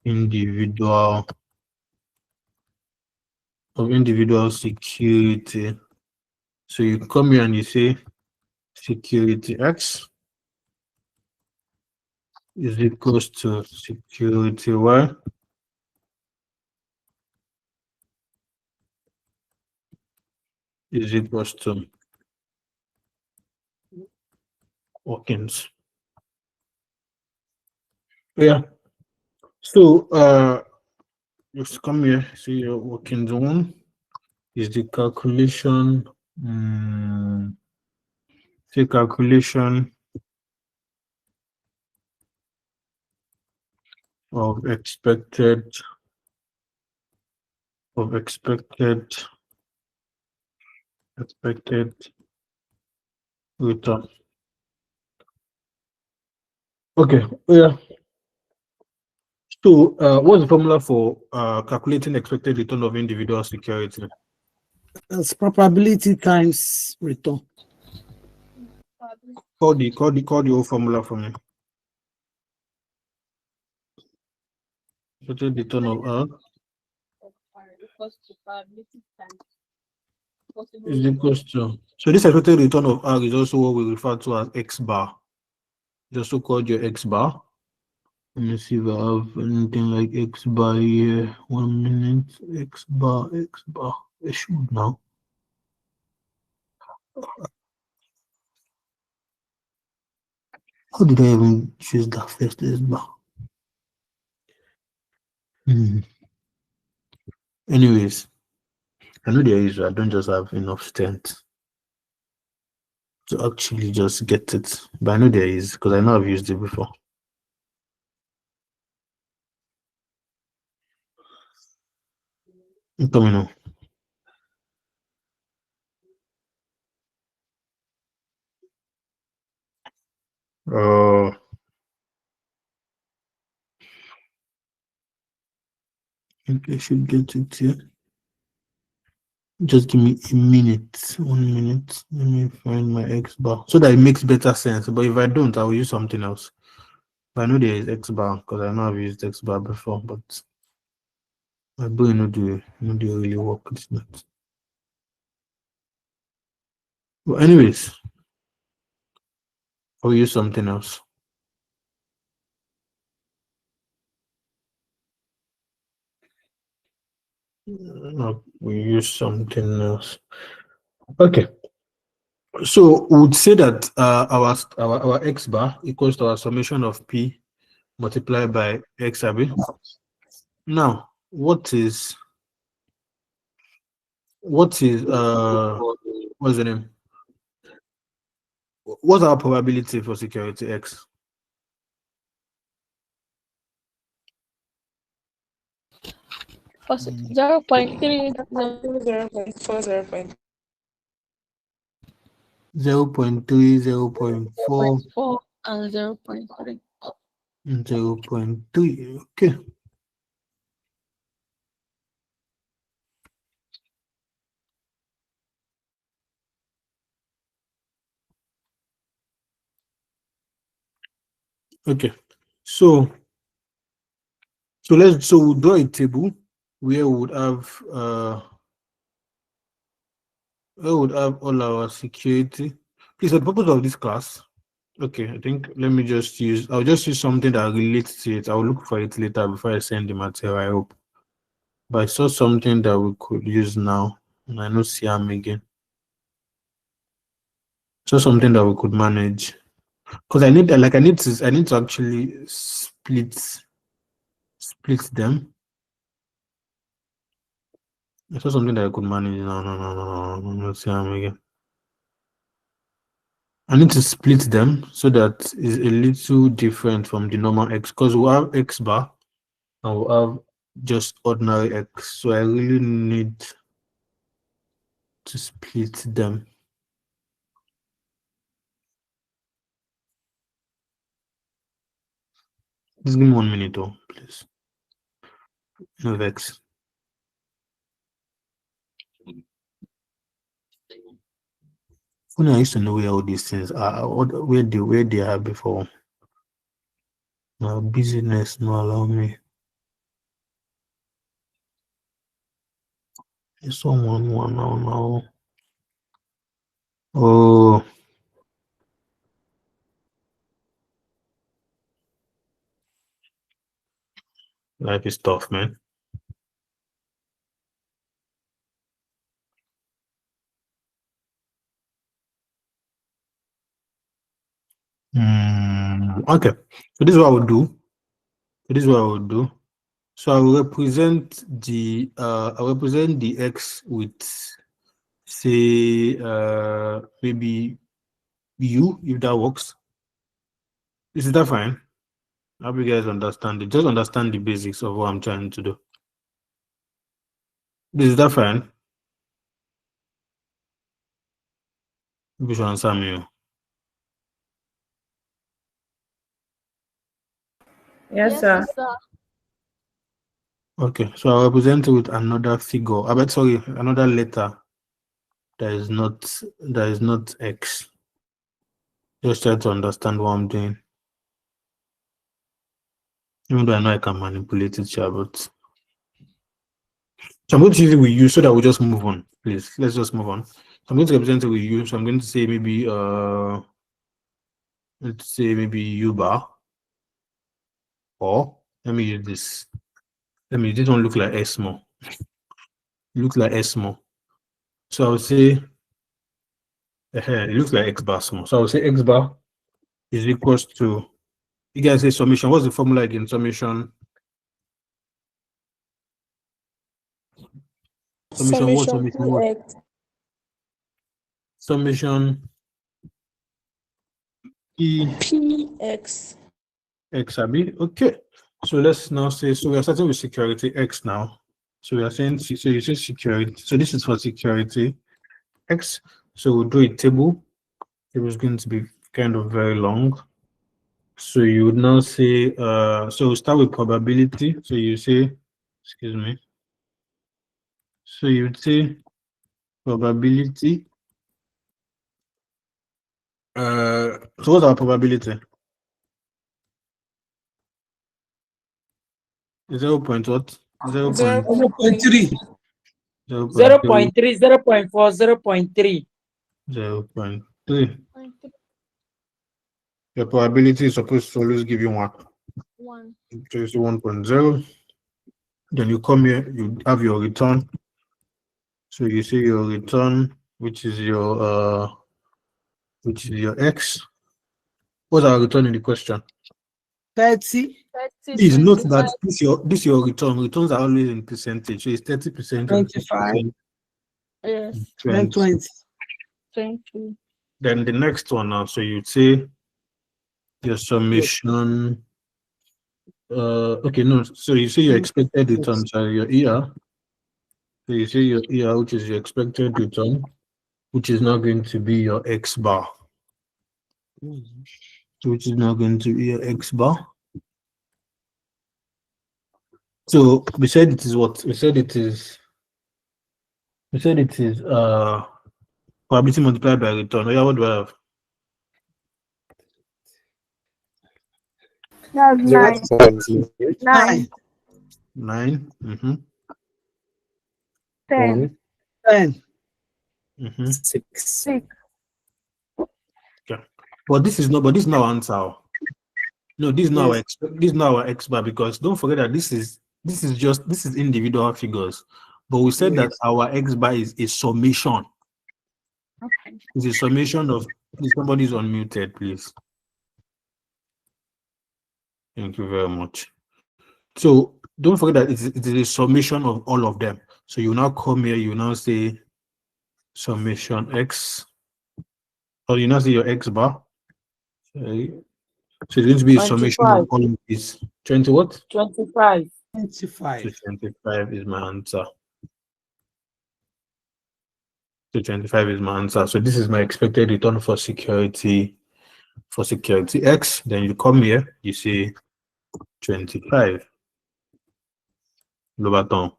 individual security. So you come here and you say security X is equals to security Y is equals to Hawkins. Yeah. So just come here. See your Hawkins one is the calculation. Say calculation of expected return. Okay, yeah. So what's the formula for calculating expected return of individual security? That's probability times return. Call the whole formula for me. Expected return of is equals to. So this expected return of R is also what we refer to as X bar. It's also called your X bar. Let me see if I have anything like X bar here. 1 minute. X bar. It should now. How did I even choose that first X bar? Anyways, I know there is. I don't just have enough strength to actually just get it, but I know there is because I know I've used it before. I'm coming on. I think I should get it here. Just give me a minute, 1 minute. Let me find my X bar so that it makes better sense. But if I don't, I will use something else. But I know there is X bar because I know I've used X bar before, but my brain not do really work with that. But anyways, I'll use something else. No, we use something else. Okay. So we would say that our x bar equals to our summation of p multiplied by x, abi. Now, what's the name? What's our probability for security x? Also, 0.3, 0.4, 0.4. 0.3, 0.4, 0.4, and 0.3. 0.3. Okay. Okay. So we'll draw a table where we would have all our security. Please, for the purpose of this class, okay, I think I'll just use something that relates to it. I'll look for it later before I send the material, I hope. But I saw something that we could use now, and I know Siam again. So something that we could manage. Because I need to actually split them. I saw something that I could manage. No, Siam again. I need to split them so that it's a little different from the normal x, because we have x bar and we have just ordinary x. So I really need to split them. Just give me 1 minute, though, please. No vex. When I used to know where all these things are, where they are before. My busyness no allow me. There's someone now. Oh. Life is tough, man. Okay. So this is what I would do. So I will represent the x with, say, maybe u, if that works. Is that fine? I hope you guys understand it. Just understand the basics of what I'm trying to do. Is that fine? You should answer me. Yes, sir. Okay, so I'll represent it with another figure. Another letter that is not x. Just try to understand what I'm doing. Even though I know I can manipulate it, but so I'm going to use it with u so that we just move on. Please, let's just move on. So I'm going to represent it with u. So I'm going to say maybe let's say maybe u bar, or let me use this. This one look like S more. Looks like S more. So I would say it looks like x bar small. So I would say x bar is equals to, you guys say summation. What's the formula again? Summation. Summation Px. X, abi. Okay. So let's now say, so we are starting with security X now. So we are saying, so you say security. So this is for security X. So we'll do a table. It was going to be kind of very long. So you would now say, so we'll start with probability. So you say, excuse me. So you would say probability. So what's our probability? 0. What? 0. 0.3. 0.3, 0.4, 0.3. 0.3. Your probability is supposed to always give you 1. 1. So it's 1.0. Then you come here, you have your return. So you see your return, which is your x. What's our return in the question? 30. Please note that this your return. Returns are always in percentage. So it's 30%, 25. 20%, Yes. 20. 20. 20. Then the next one now. So you'd say your summation. Okay, no. So you see your expected return, sorry, your ER. So you see your ER, which is your expected return, which is now going to be your X bar. Which is now going to be your X bar. So we said it is what? We said it is probability multiplied by return. Oh, yeah, what do I have? That's 9. 9. 10. 10. 6. Okay. But this is not answer. No, this is not our X bar, because don't forget that this is individual figures. But we said that our X bar is a summation. Okay. It's a summation of, if somebody's unmuted, please. Thank you very much. So don't forget that it is a summation of all of them. So you now come here, you now say summation X, or you now see your X bar. Okay. So it's going to be a summation of all of these. 20 what? 25. 25. So 25 is my answer. So 25 is my answer. So this is my expected return for security X. Then you come here, you see 25. Le button.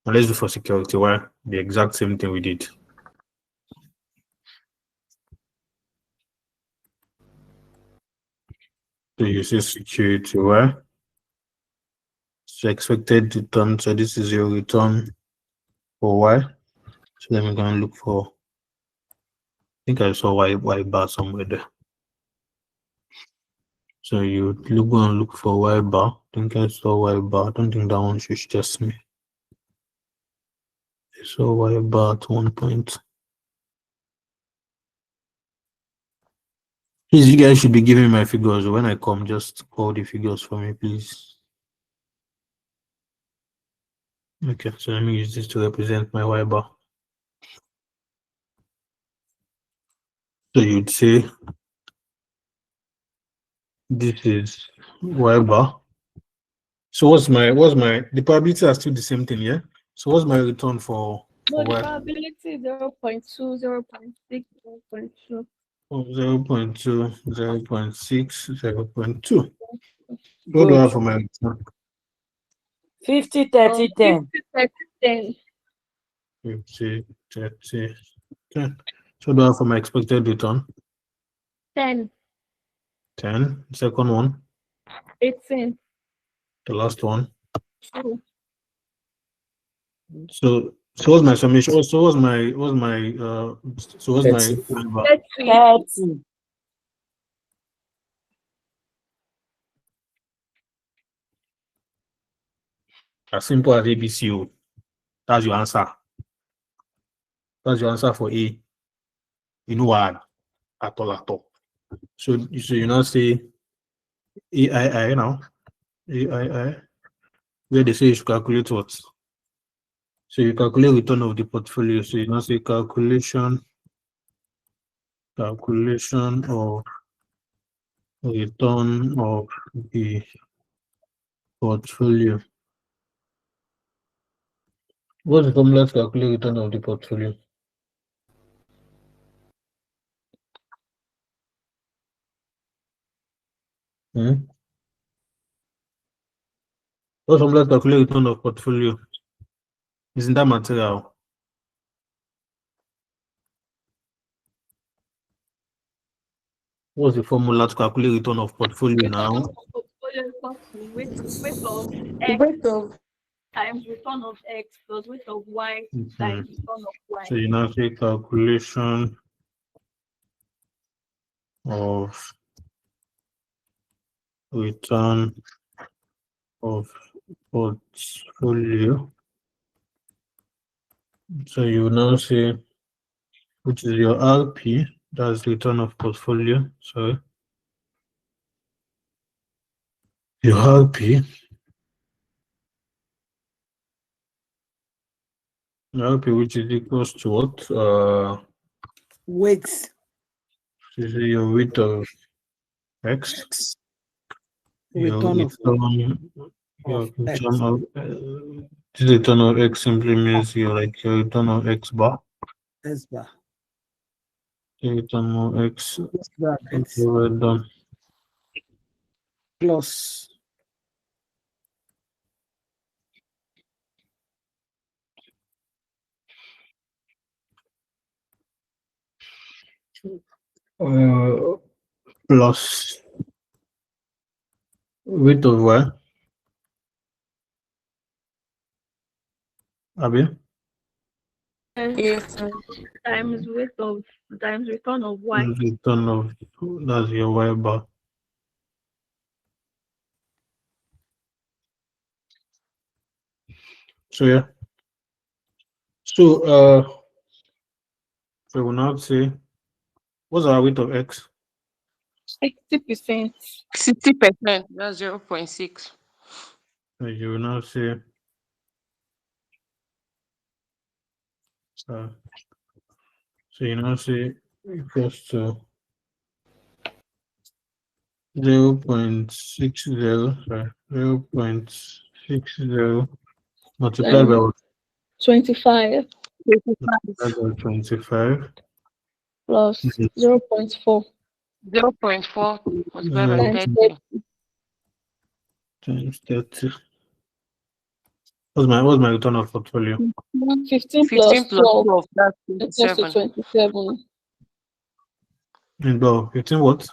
And let's do for security Y, the exact same thing we did. So you see security Y. So expected return. So this is your return for Y. So let me go and look for, I think I saw Y bar somewhere there. So you go and look for Y bar. I think I saw Y bar. I don't think that one should just me. I saw Y bar at one point. Please, you guys should be giving me my figures. When I come, just call the figures for me, please. Okay, so let me use this to represent my Y bar. So you'd say this is Y bar. So what's my the probability are still the same thing, yeah? So what's my return for No, the Y? probability 0.2, 0.6, 0.2. 0.2, 0.6, 0.2. What do I have for my return? 50, 30, 10. 50, 30, 10. 50, 30, 10. So do I have for my expected return? 10. 10. Second one? 18. The last one? 2. So what's my summation? So what's my 30. As simple as ABCO. That's your answer. That's your answer for A. You know what? At all. So you now say AII now. AII. Where they say you should calculate what? So you calculate return of the portfolio. So you now say calculation of return of the portfolio. What's the formula to calculate return of the portfolio? What's the formula to calculate return of portfolio? Isn't that material? What's the formula to calculate return of portfolio now? Portfolio equals to weight of X times return of X plus weight of Y times return of Y. So you now say calculation of return of portfolio. So you now say, which is your RP, that's return of portfolio. So your RP, which is equals to what? Weight. This is your weight of X. Return of this return of X simply means your return of X bar. S bar. Return of X. Brackets. Okay, well done. Plus Plus weight of Y. Abi? Yes. Times return of Y. Return of, that's your Y bar. So yeah. So we will now say, what's our weight of X? 60%. 60%. That's 0.6. So you will now say, so you now say equals to 0.60, sorry, 0.60 multiplied by what? 25 Multiplied by 25 plus 0.4 0.4 multiplied by times 30. times 30. What's my return of portfolio? 15 plus 12 that's equals to 27. And well, 15 what?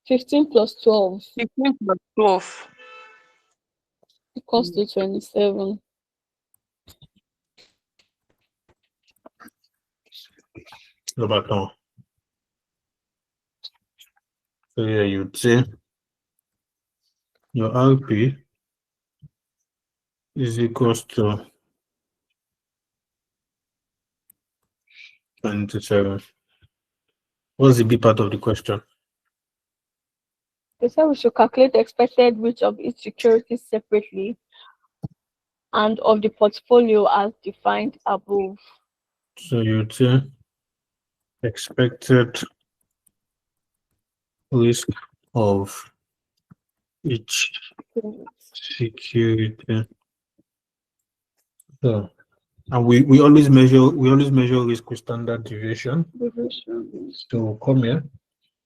15 plus 12 15 plus 12 equals to 27. Go back now. So yeah, you'd say your RP is equals to 27. What's the B part of the question? They said we should calculate the expected reach of each security separately and of the portfolio as defined above. So you'd say expected risk of each security. So, and we always measure risk with standard deviation. So come here.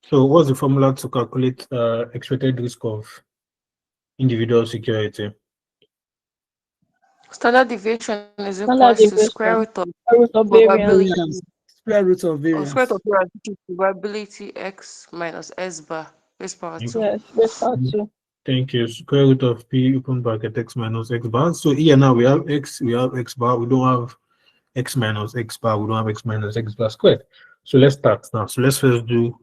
So what's the formula to calculate expected risk of individual security? Standard deviation is equal to square root of variance. Square root of variance. Square root of variance, which is probability X minus S bar. Base power 2. Yes, base power 2. Thank you. Square root of P open bracket X minus X bar. So here now we have X bar. We don't have X minus X bar. We don't have X minus X bar squared. So let's start now. So let's first do,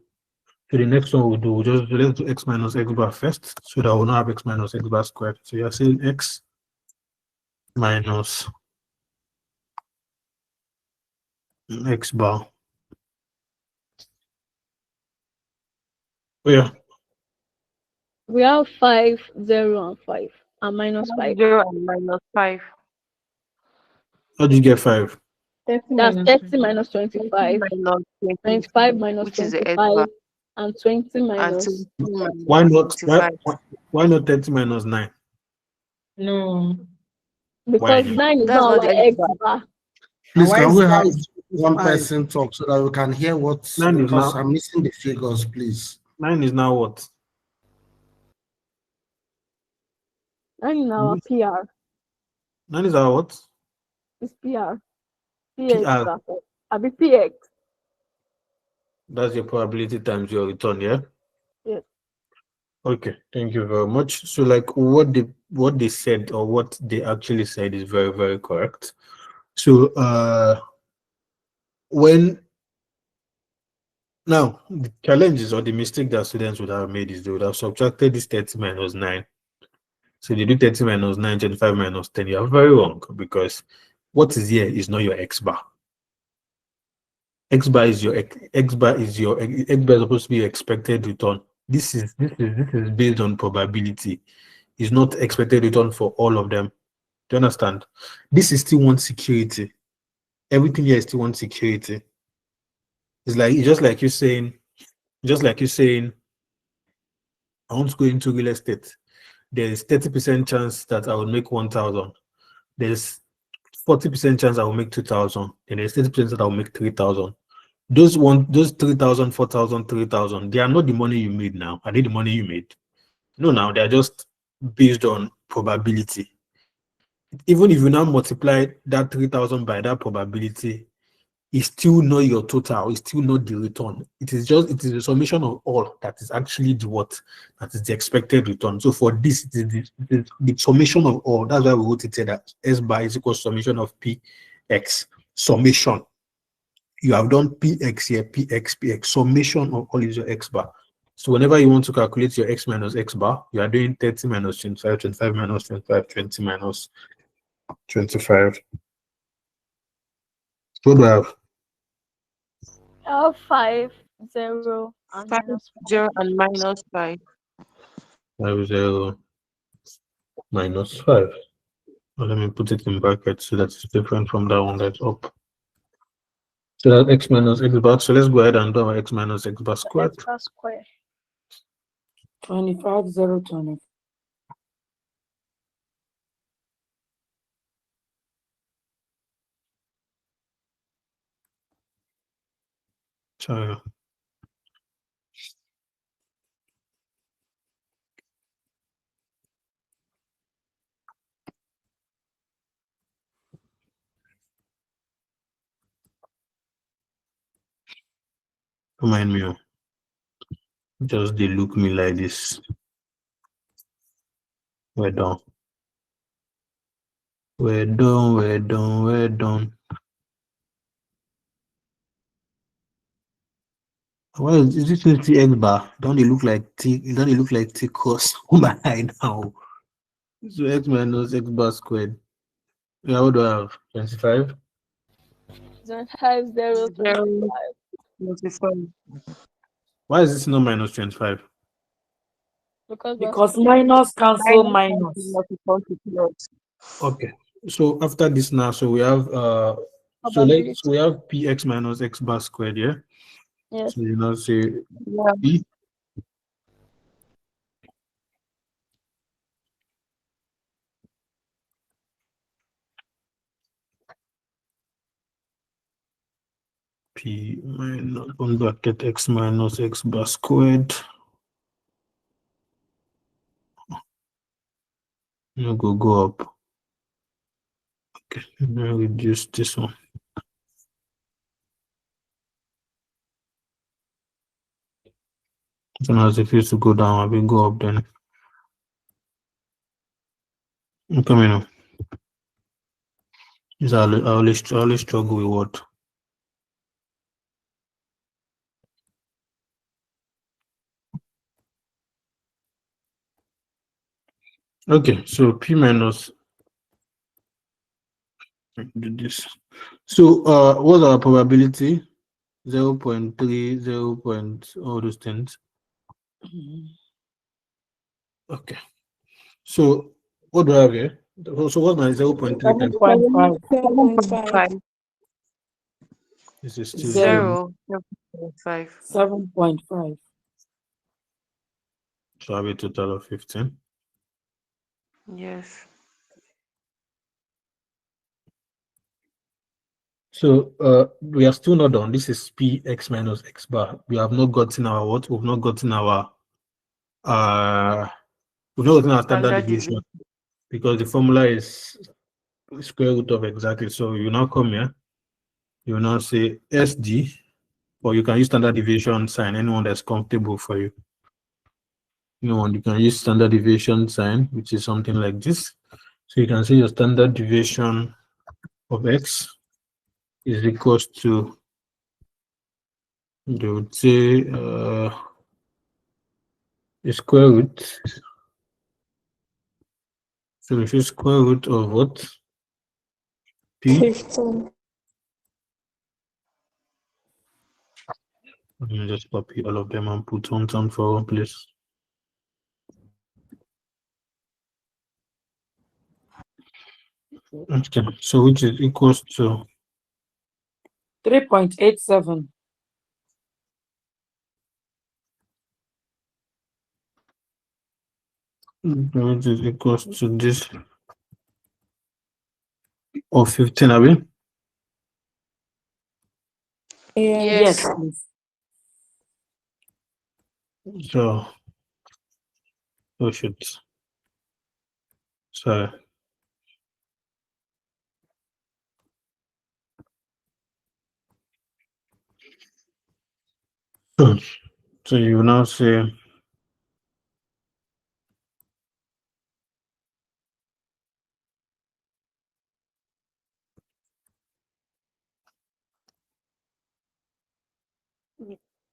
so the next one we'll do, let's do X minus X bar first, so that we'll not have X minus X bar squared. So you're saying X minus X bar. Oh yeah. We have 5, 0, and 5, and minus 5. 0 and minus 5. How do you get 5? That's 30 minus 25. 25 minus 25. And 20 minus. Why not 30 minus 9? No. Because 9 is not our X bar. Please, can we have one person talk so that we can hear what? 9 is Because now, I'm missing the figures, please. 9 is now what? 9 is our PR. 9 is our what? It's PR. PR. Abi PX. That's your probability times your return, yeah? Yes. Okay, thank you very much. So like what they said, or what they actually said, is very, very correct. So when now the challenges or the mistake that students would have made is they would have subtracted this 30 minus 9 So they do 30 minus 9, 25 minus 10. You are very wrong, because what is here is not your X bar. X bar is supposed to be your expected return. This is based on probability. It's not expected return for all of them. Do you understand? This is still one security. Everything here is still one security. It's just like you saying, I want to go into real estate. There's 30% chance that I will make 1,000. There's 40% chance I will make 2,000. And there's 30% that I will make 3,000. Those 3,000, 4,000, 3,000, they are not the money you made now. Are they the money you made? No, now they are just based on probability. Even if you now multiply that 3,000 by that probability, it's still not your total. It's still not the return. It is the summation of all that is actually that is the expected return. So for this, the summation of all. That's why we wrote it that S bar is equal to summation of PX. Summation. You have done PX here, PX. Summation of all is your X bar. So whenever you want to calculate your X minus X bar, you are doing 30 minus 25, 25 minus 25, 20 minus 25. What do I have? 5, 0, and 5, minus 0, and minus 5. 5, 0, minus 5. Well, let me put it in brackets so that's different from that one that's up. So that's X minus X bar. So let's go ahead and do our X minus X bar squared. X bar square. 25, 0, 20. So remind me, just they look me like this. We're done. We're done. We're done. We're done. Why is this T X bar? Don't they look like T? Don't they look like T cos? Oh my eye now. So X minus X bar squared. Yeah, what do I have? 25. 5, 0, 25. 25. Why is this not minus 25? Because minus cancel minus. Okay. So after this now, so we have we have px minus x bar squared, yeah? Yes. So you now say Yeah. p minus 1 bracket x minus x bar squared. No go up. Okay, now reduce this one. So now if it used to go down, I will go up then. Come in now. Is I always struggle with what? Okay, so p minus do this. So what's our probability? 0.3, 0. All those things. Okay. So what do I have here? So what's my 0.3 times? 7.5. This is still 0. 7.5. 7.5. So I have a total of 15. Yes. So we are still not done. This is px minus x bar. We have not gotten our what? We've not gotten our standard deviation because the formula is square root of exactly. So you now come here, you now say SD, or you can use standard deviation sign, anyone that's comfortable for you. You can use standard deviation sign, which is something like this. So you can say your standard deviation of x is equals to, they would say, the square root So which is square root of what? P. 15. Let me just copy all of them and put one for one place. Okay, so which is equals to 3.87. which is equals to this of 15, are we? Yes, Yes. please. So, oh shit. Sorry. So you now say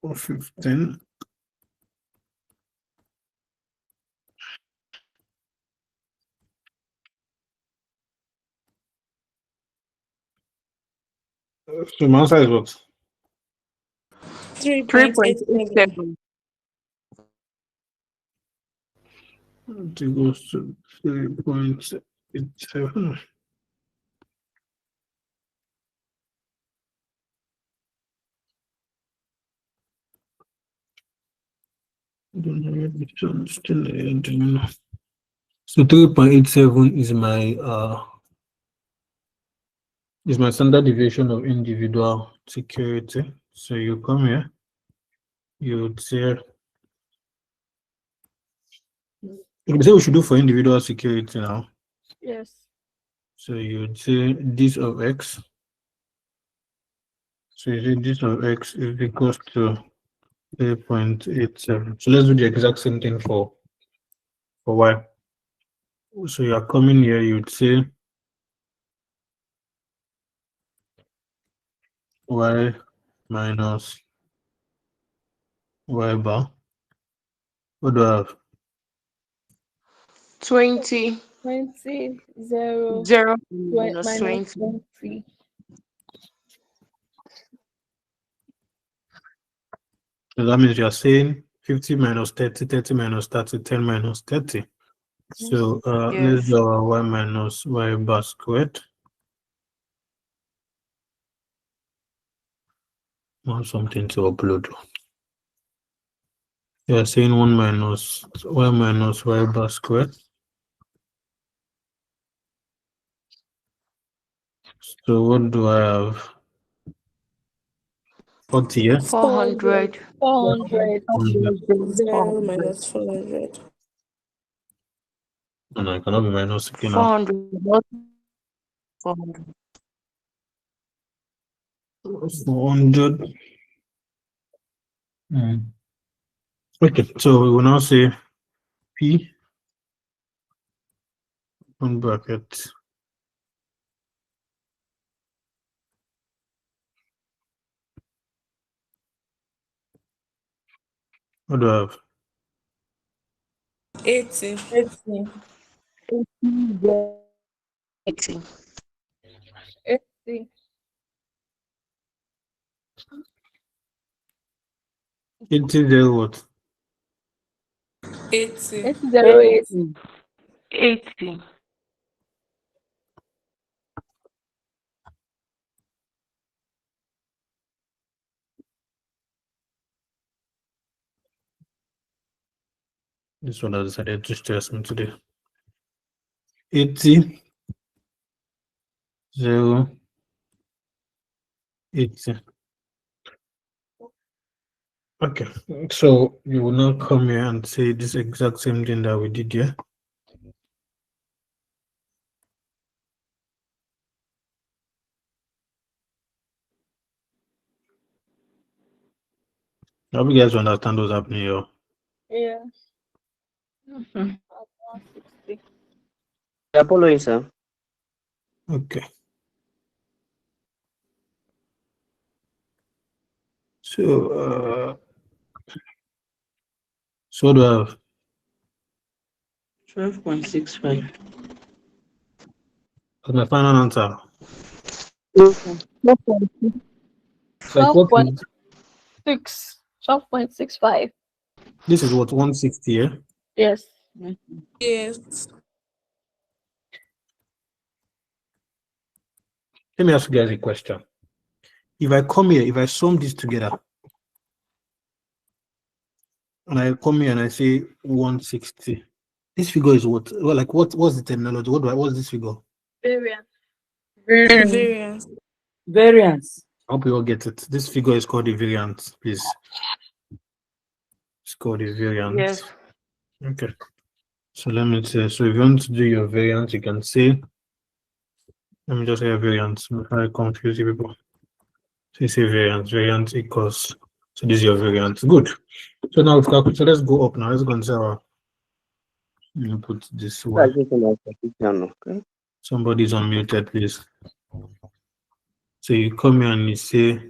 of 15. So my answer is what? 3.87. It equals to 3.87. So 3.87 is my standard deviation of individual security. So you come here, you would say we should do for individual security now. Yes. So you would say this of x. So you say this of x is equals to 3.87. So let's do the exact same thing for y. So you are coming here, you'd say y minus y bar. What do I have? 20. 20, 0, 0 minus minus 20. 20. So that means you are saying 50 minus 30, 30 minus 30, 10 minus 30. So let's Yes. do our y minus y bar squared. I want something to upload. You are saying 1 minus y bar squared. So what do I have? 40, yeah? 400. 400. 0 minus 400. And I cannot be minus again now. 400. 400. 400. Okay, so we will now say P on bracket what do I have? 80. 80. 80. 80. 80 there what? 80. 808. 80. This one I decided to stress me today. 80 0 80. Okay, so you will now come here and say this exact same thing that we did here. I hope you guys understand what's happening here. Yeah. We are following, sir. Okay. So what do I have? 12.65. That's my final answer. Like what is 12.65. this is what 160, yeah? Yes. Yes. Let me ask you guys a question. If I come here, if I sum this together, and I come here and I say 160, this figure is what? Well, like what's the terminology? What's this figure? Variance. Variance. Variance. I hope you all get it. This figure is called the variance, please. It's called the variance. Yes. Okay. So let me say, so if you want to do your variance, you can say, let me just say a variance, before I confuse you people. So you say variance equals, so this is your variance. Good. So now we've calculated, so let's go up now. Let's go and say our, put this one. Okay. Somebody's unmuted, please. So you come here and you say,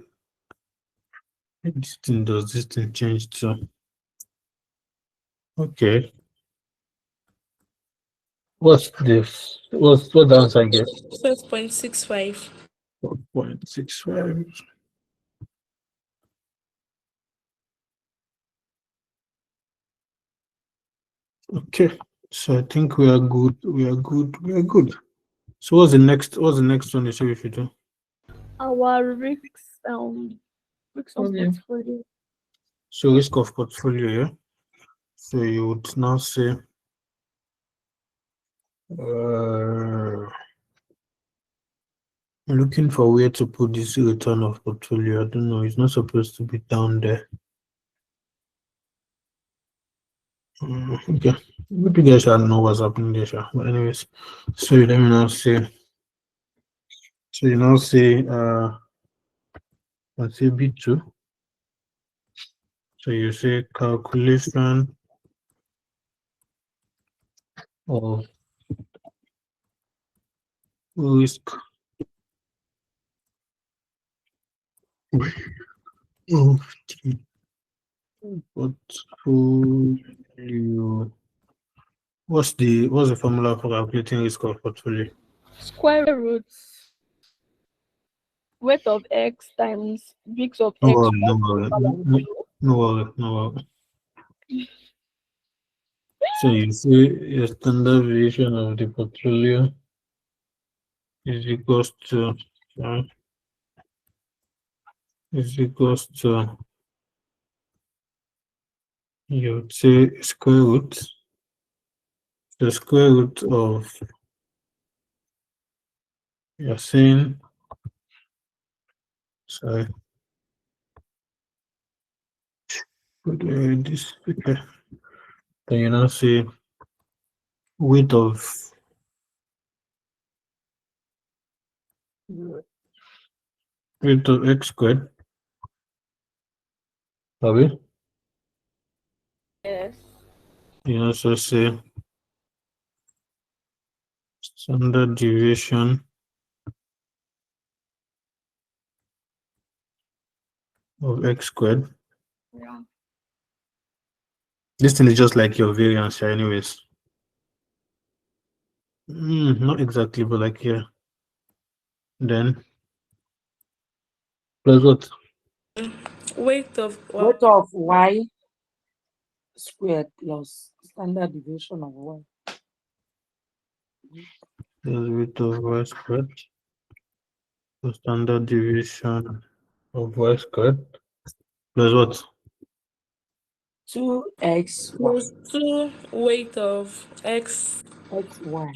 does this thing change to, okay. What's this? What's the answer again? 12.65. 4.65. Okay, so I think we are good. We are good. So what's the next one you say we should do? Our risks on portfolio. So risk of portfolio, yeah. So you would now say looking for where to put this return of portfolio. I don't know, it's not supposed to be down there. Okay, maybe you guys shall know what's happening there, sure. But anyways, so let me now say, so you now say let's say B2. So you say calculation of risk of the portfolio. What's the formula for calculating risk of portfolio? Square root weight of x times mix of No x. worry, no worry. So you say your standard deviation of the portfolio is equals to you would say square root, the square root of, you're saying, sorry, but this, okay. Then you now say weight of x squared. Sorry. Yes. You also say standard deviation of x squared. Yeah. This thing is just like your variance here, anyways. Not exactly, but like here. Then plus what? Weight of Weight of y squared plus standard deviation of y. Plus weight of y squared plus standard deviation of y squared plus what? 2x plus 2 weight of x. xy.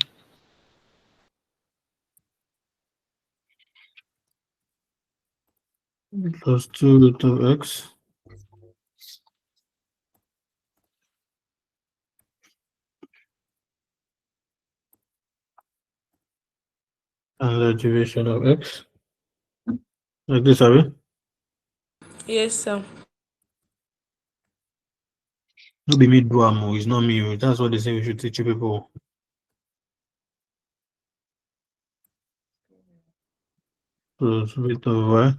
Plus 2 root of x and the deviation of x. Like this, are we? Yes, sir. No be me do am, it's not me. That's what they say we should teach you people. Plus weight of y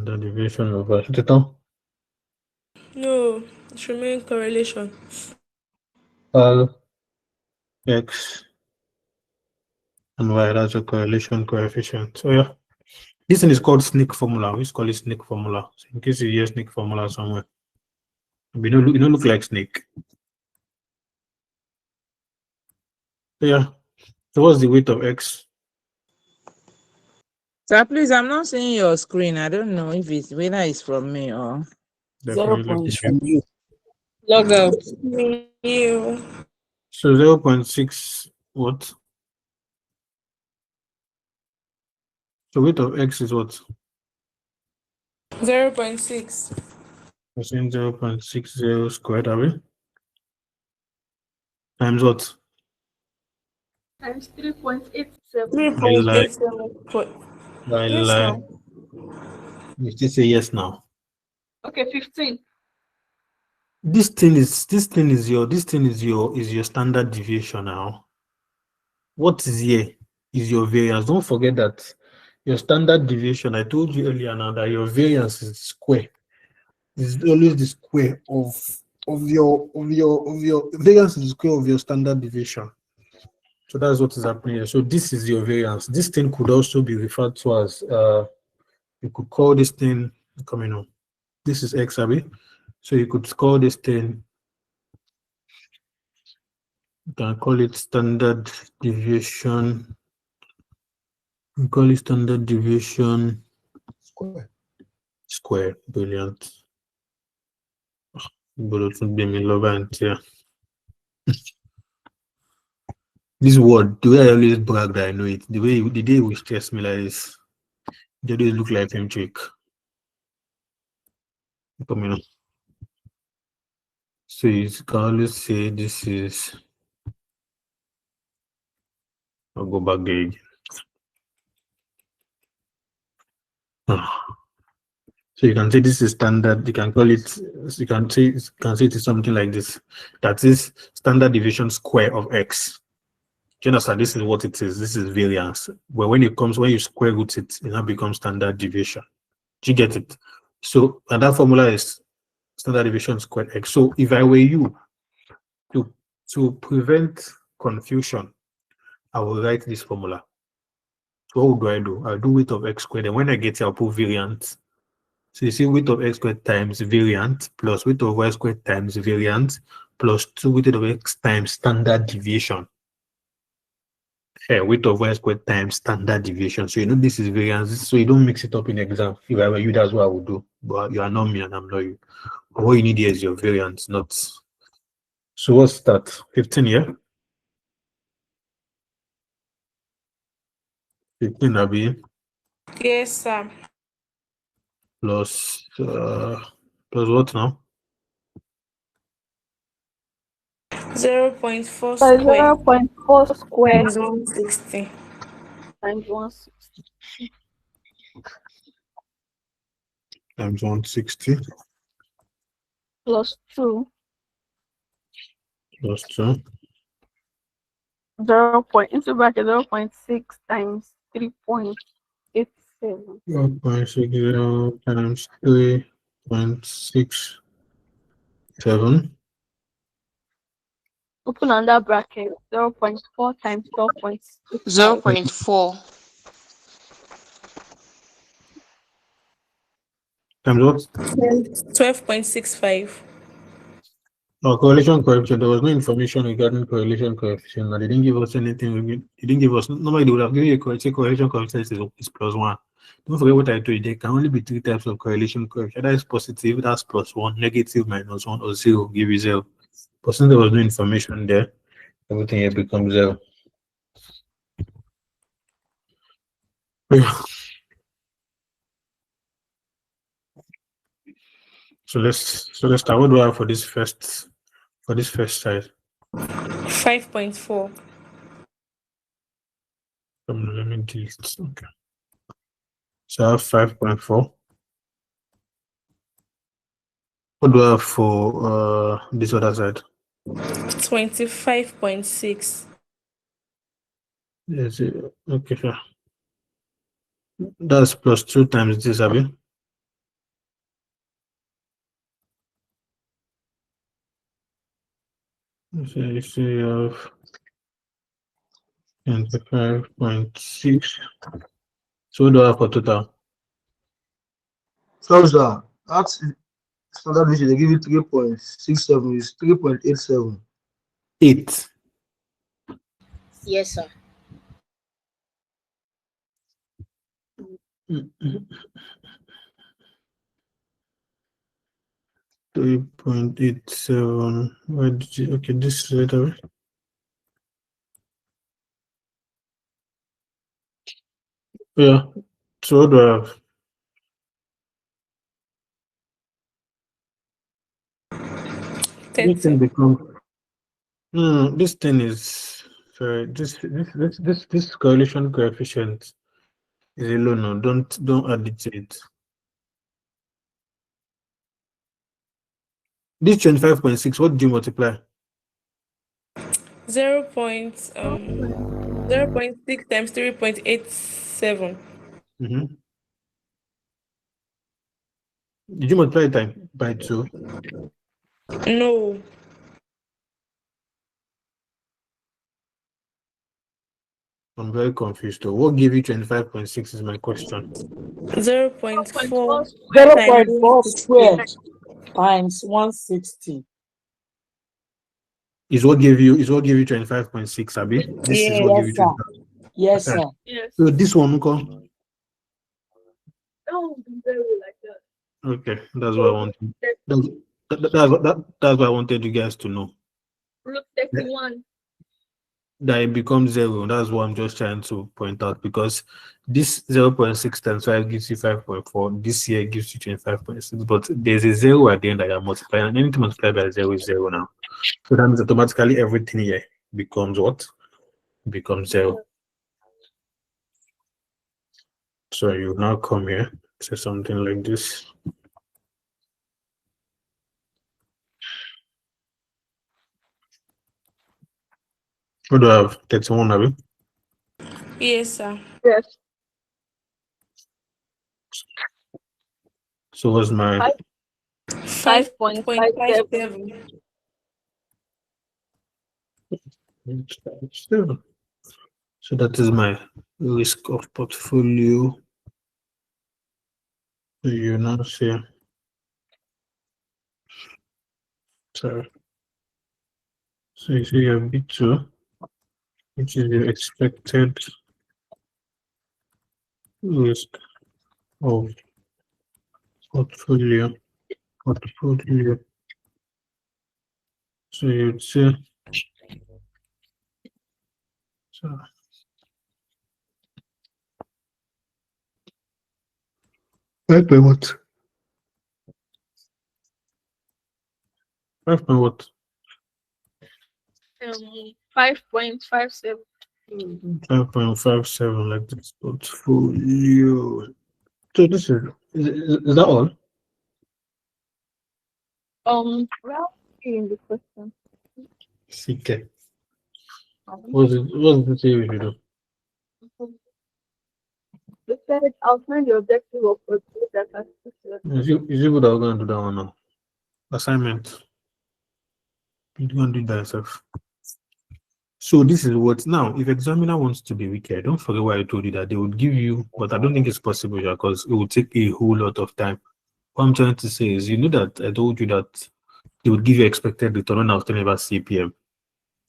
Standard deviation over theta. No, it should remain correlation. X and Y, that's a correlation coefficient. So yeah, this thing is called SNCC formula. We just call it SNCC formula. So in case you hear SNCC formula somewhere, you don't look like snake. So yeah, so what's the weight of X? Sir, please, I'm not seeing your screen. I don't know if it's whether it's from me or 0 points from you. Log out. You. So 0.6 what? So weight of X is what? 0.6. We're saying 0.60 squared, are we? Times what? Times 3.87. 3.87. Yes, Like, you still say yes now. Okay, 15. This thing is your standard deviation now. What is here is your variance. Don't forget that your standard deviation, I told you earlier now that your variance is square. It's always the square of your variance is the square of your standard deviation. So that's what is happening here. So this is your variance. This thing could also be referred to as you could call this thing coming on. This is X, Abby. So you could call this thing, you can call it standard deviation. We call it standard deviation square. Brilliant. This word, the way I always brag that I know it, the day we stress me like this, they always look like him trick. Coming on. So you can always say this is, I'll go back there again. So you can say this is standard, you can call it, you can say it is something like this. That is standard deviation square of X. Do you understand? This is what it is. This is variance. But when you square root it, it now becomes standard deviation. Do you get it? So, and that formula is standard deviation squared X. So if I were you, to prevent confusion, I will write this formula. So what do I do? I'll do weight of X squared. And when I get here, I'll put variance. So you see weight of X squared times variance plus weight of Y squared times variance plus 2 weight of X times standard deviation. Weight of Y squared times standard deviation. So you know this is variance. So you don't mix it up in exam. If I were you, that's what I would do. But you are not me and I'm not you. But what you need here is your variance, not. So what's that? 15, yeah? 15, Abby. Yes, sir. Plus what now? 0.4 So square. 0.4 square Is 160. times 160. Times 160. Plus 2. Plus 2. Into bracket 0.6 times 3.87. 0.60 times 3.67. Open under bracket 0.4 times 12.6. 0.4. Times what? 12.65. No, correlation coefficient. There was no information regarding correlation coefficient. They didn't give us anything. They didn't give us. Normally, they would have given you a correlation coefficient is plus 1. Don't forget what I told you. There can only be 3 types of correlation coefficient. That is positive, that's plus 1, negative, minus 1, or 0, give you 0. But since there was no information there, everything here becomes 0. So let's start. What do I have for this first side? 5.4. Let me delete. Okay. So I have 5.4. What do I have for this other side? 25.6. Yes. Okay. Sure. That's plus 2 times this, Abby. So you have 25.6. So what do I have for total? So, sir, that's standard vision. They give you 3.67 is 3.87. 8. Yes, sir. 3.87. Where did you? Okay, this is right away. Yeah. So what do I have? This thing becomes. This thing is this correlation coefficient is a low no. Don't add it to it. This 25.6. What do you multiply? 0.6 times 3.87. Did you multiply it by 2? No. I'm very confused though. What gave you 25.6 is my question. 0.4 0.4 squared times 160. Is what gave you 25.6, Abi? This is what gave you 25. Yes, sir. Yes. So this one, okay? Don't be very like that. Okay, that's what I wanted. That's what I wanted you guys to know. Root 31. That it becomes 0. That's what I'm just trying to point out, because this 0.6 times 5 gives you 5.4. This here gives you 25.6, but there's a 0 at the end that you're multiplying, and anything multiplied by 0 is 0 now. So that means automatically everything here becomes what? Becomes 0. So you now come here, say something like this. What do I have? 31, Abi? Yes, sir. Yes. So what's my 5.57. So that is my risk of portfolio. So you now see. Sorry. So you see your B2, which is your expected risk of portfolio. So you'd say, so 5 by what? 5 by what? 5.57. 5.57, like this portfolio. So this is that all? Well, in the question. CK. What's the theory you do? They said outline the objective of portfolio data. Is you good? I'm going to do that one now. Assignment. You're going to do that yourself. So this is what now. If examiner wants to be wicked, don't forget why I told you that they would give you, but I don't think it's possible because it would take a whole lot of time. What I'm trying to say is, you know that I told you that they would give you expected return when I was telling about CPM.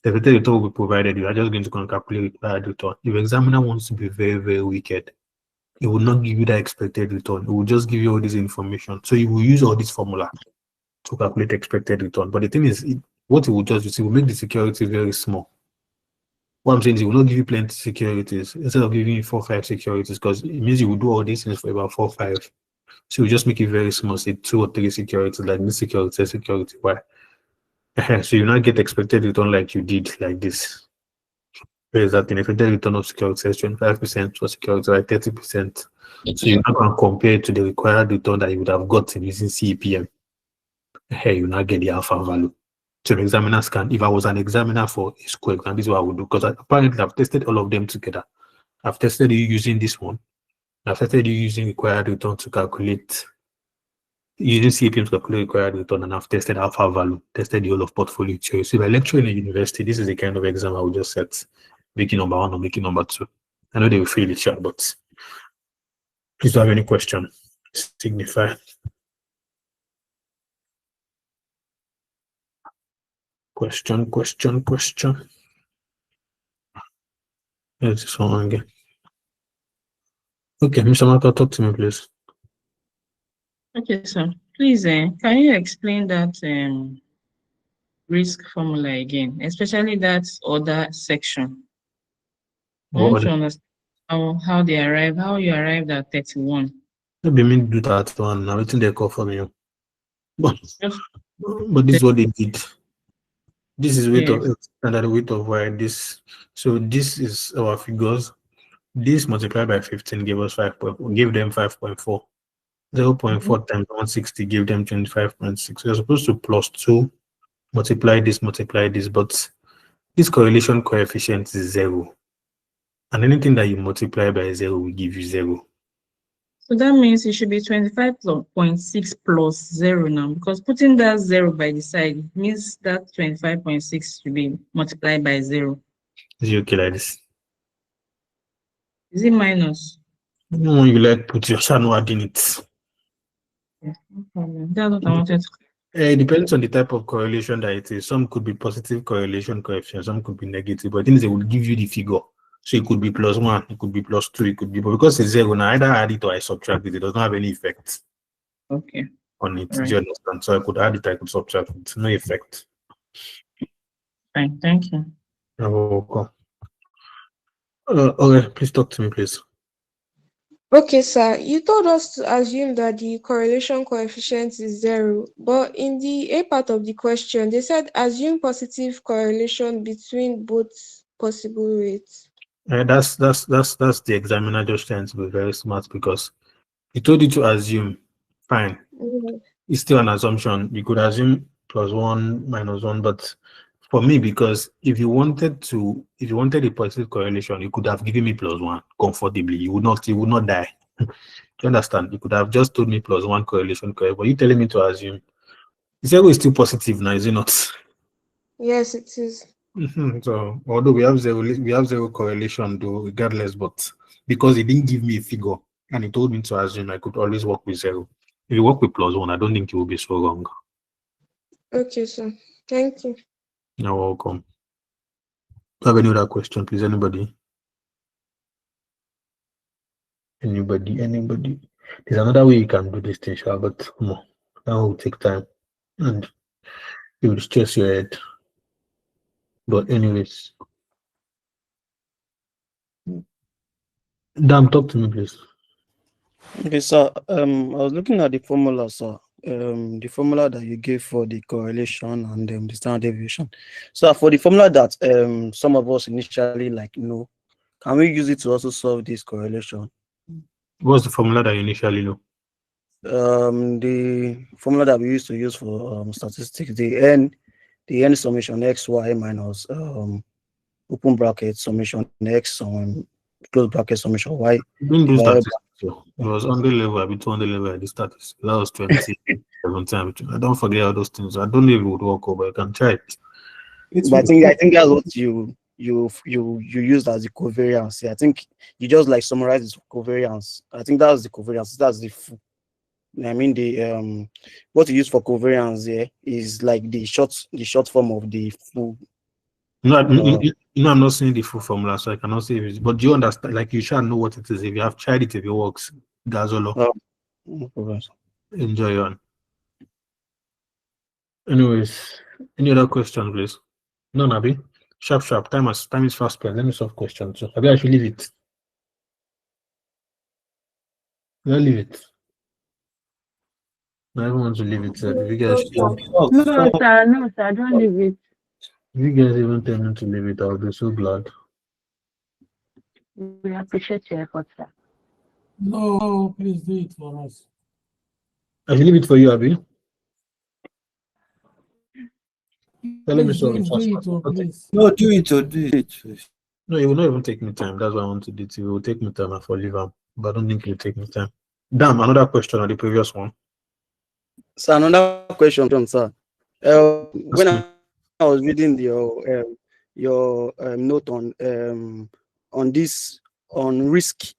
The expected return will be provided. You are just going to calculate required return. If examiner wants to be very, very wicked, it will not give you that expected return. It will just give you all this information. So you will use all this formula to calculate expected return. But the thing is, what it will just do is it will make the security very small. What I'm saying is it will not give you plenty securities instead of giving you 4 or 5 securities, because it means you will do all these things for about 4 or 5. So you just make it very small, say 2 or 3 securities, like this security, security, why? So you not get expected return like you did like this. Where is that in expected return of security is 25% for security, like 30%. So you're not going to compare it to the required return that you would have gotten using CPM. Hey, you not get the alpha value. So the examiners can, if I was an examiner for a school exam, this is what I would do, because apparently I've tested all of them together. I've tested you using this one. I've tested you using required return to calculate using CPM to calculate required return, and I've tested alpha value, tested the whole of portfolio theory. So if I lecture in a university, this is the kind of exam I would just set, making number 1 or making number 2. I know they will fail each other, but please, do you have any question? Signify. Question. There's this one again. Okay, Mr. Mata, talk to me, please. Okay, sir. Please, can you explain that risk formula again, especially that other section? I want to understand how you arrived at 31. Maybe me do that one. Now, it's in the call from you. But this is what they did. This is weight of X, standard weight of Y. So this is our figures. This multiplied by 15 gave us 5.4. Give them 5.4. 0.4 times 160 give them 25.6. You're supposed to plus 2, multiply this, but this correlation coefficient is 0. And anything that you multiply by 0 will give you 0. So that means it should be 25.6 plus 0 now, because putting that 0 by the side means that 25.6 should be multiplied by 0. Is it okay like this? Is it minus? No, you like put your channel adding it. Yeah, no problem. That's what I wanted to. It depends on the type of correlation that it is. Some could be positive correlation coefficient, some could be negative, but things they will give you the figure. So it could be +1, it could be +2, it could be, but because it's 0 now, either add it or I subtract it. It does not have any effect. Okay. On it. Right. Do you understand? So I could add it, I could subtract it. No effect. Fine, thank you. You're welcome. Okay, please talk to me, please. Okay, sir. You told us to assume that the correlation coefficient is 0, but in the A part of the question, they said assume positive correlation between both possible rates. That's the examiner just trying to be very smart, because he told you to assume. Fine. It's still an assumption. You could assume +1, -1, but for me, because if you wanted a positive correlation, you could have given me +1 comfortably. You would not die. Do you understand? You could have just told me +1 correlation, correct? But you telling me to assume 0 is still positive now, is it not? Yes, it is. So although we have zero correlation though, regardless, but because he didn't give me a figure and he told me to assume, I could always work with 0. If you work with +1, I don't think it will be so wrong. Okay, sir. Thank you. You're welcome. Do you have any other question, please? Anybody? There's another way you can do this thing, but come on, that will take time and it will stress your head. But anyways, Dan, talk to me, please. Okay, sir. I was looking at the formula, sir. The formula that you gave for the correlation and the standard deviation. So for the formula that some of us initially know, can we use it to also solve this correlation? What's the formula that you initially know? The formula that we used to use for statistics, the n summation xy minus open bracket summation x close bracket summation y. It was on the level, a bit on the level at the statistics. That was 2017. I don't forget all those things. I don't know if it would work, but I can try it. But I think that's what you used as the covariance. I think you just summarize the covariance. I think that's the covariance. That's the full. I mean the what you use for covariance there is like the short form of the full. No, I'm not saying the full formula, so I cannot say it. But do you understand? Like, you shall know what it is. If you have tried it, if it works, that's all. No problem. Enjoy on. Anyways, any other question, please? No, Nabi. Sharp. Time is fast spent. Let me solve questions. So maybe I should leave it. I'll leave it. I don't want to leave it. If you guys No, sir, don't leave it. If you guys even tell me to leave it, I'll be so glad. We appreciate your efforts, sir. No, please do it for us. I should leave it for you, Abby. Let me solve it fast. No, do it. No, it will not even take me time. That's why I want to do it. It will take me time. I for leave, but I don't think it will take me time. Damn, another question on the previous one. So another question, sir. When I was reading your note on this on risk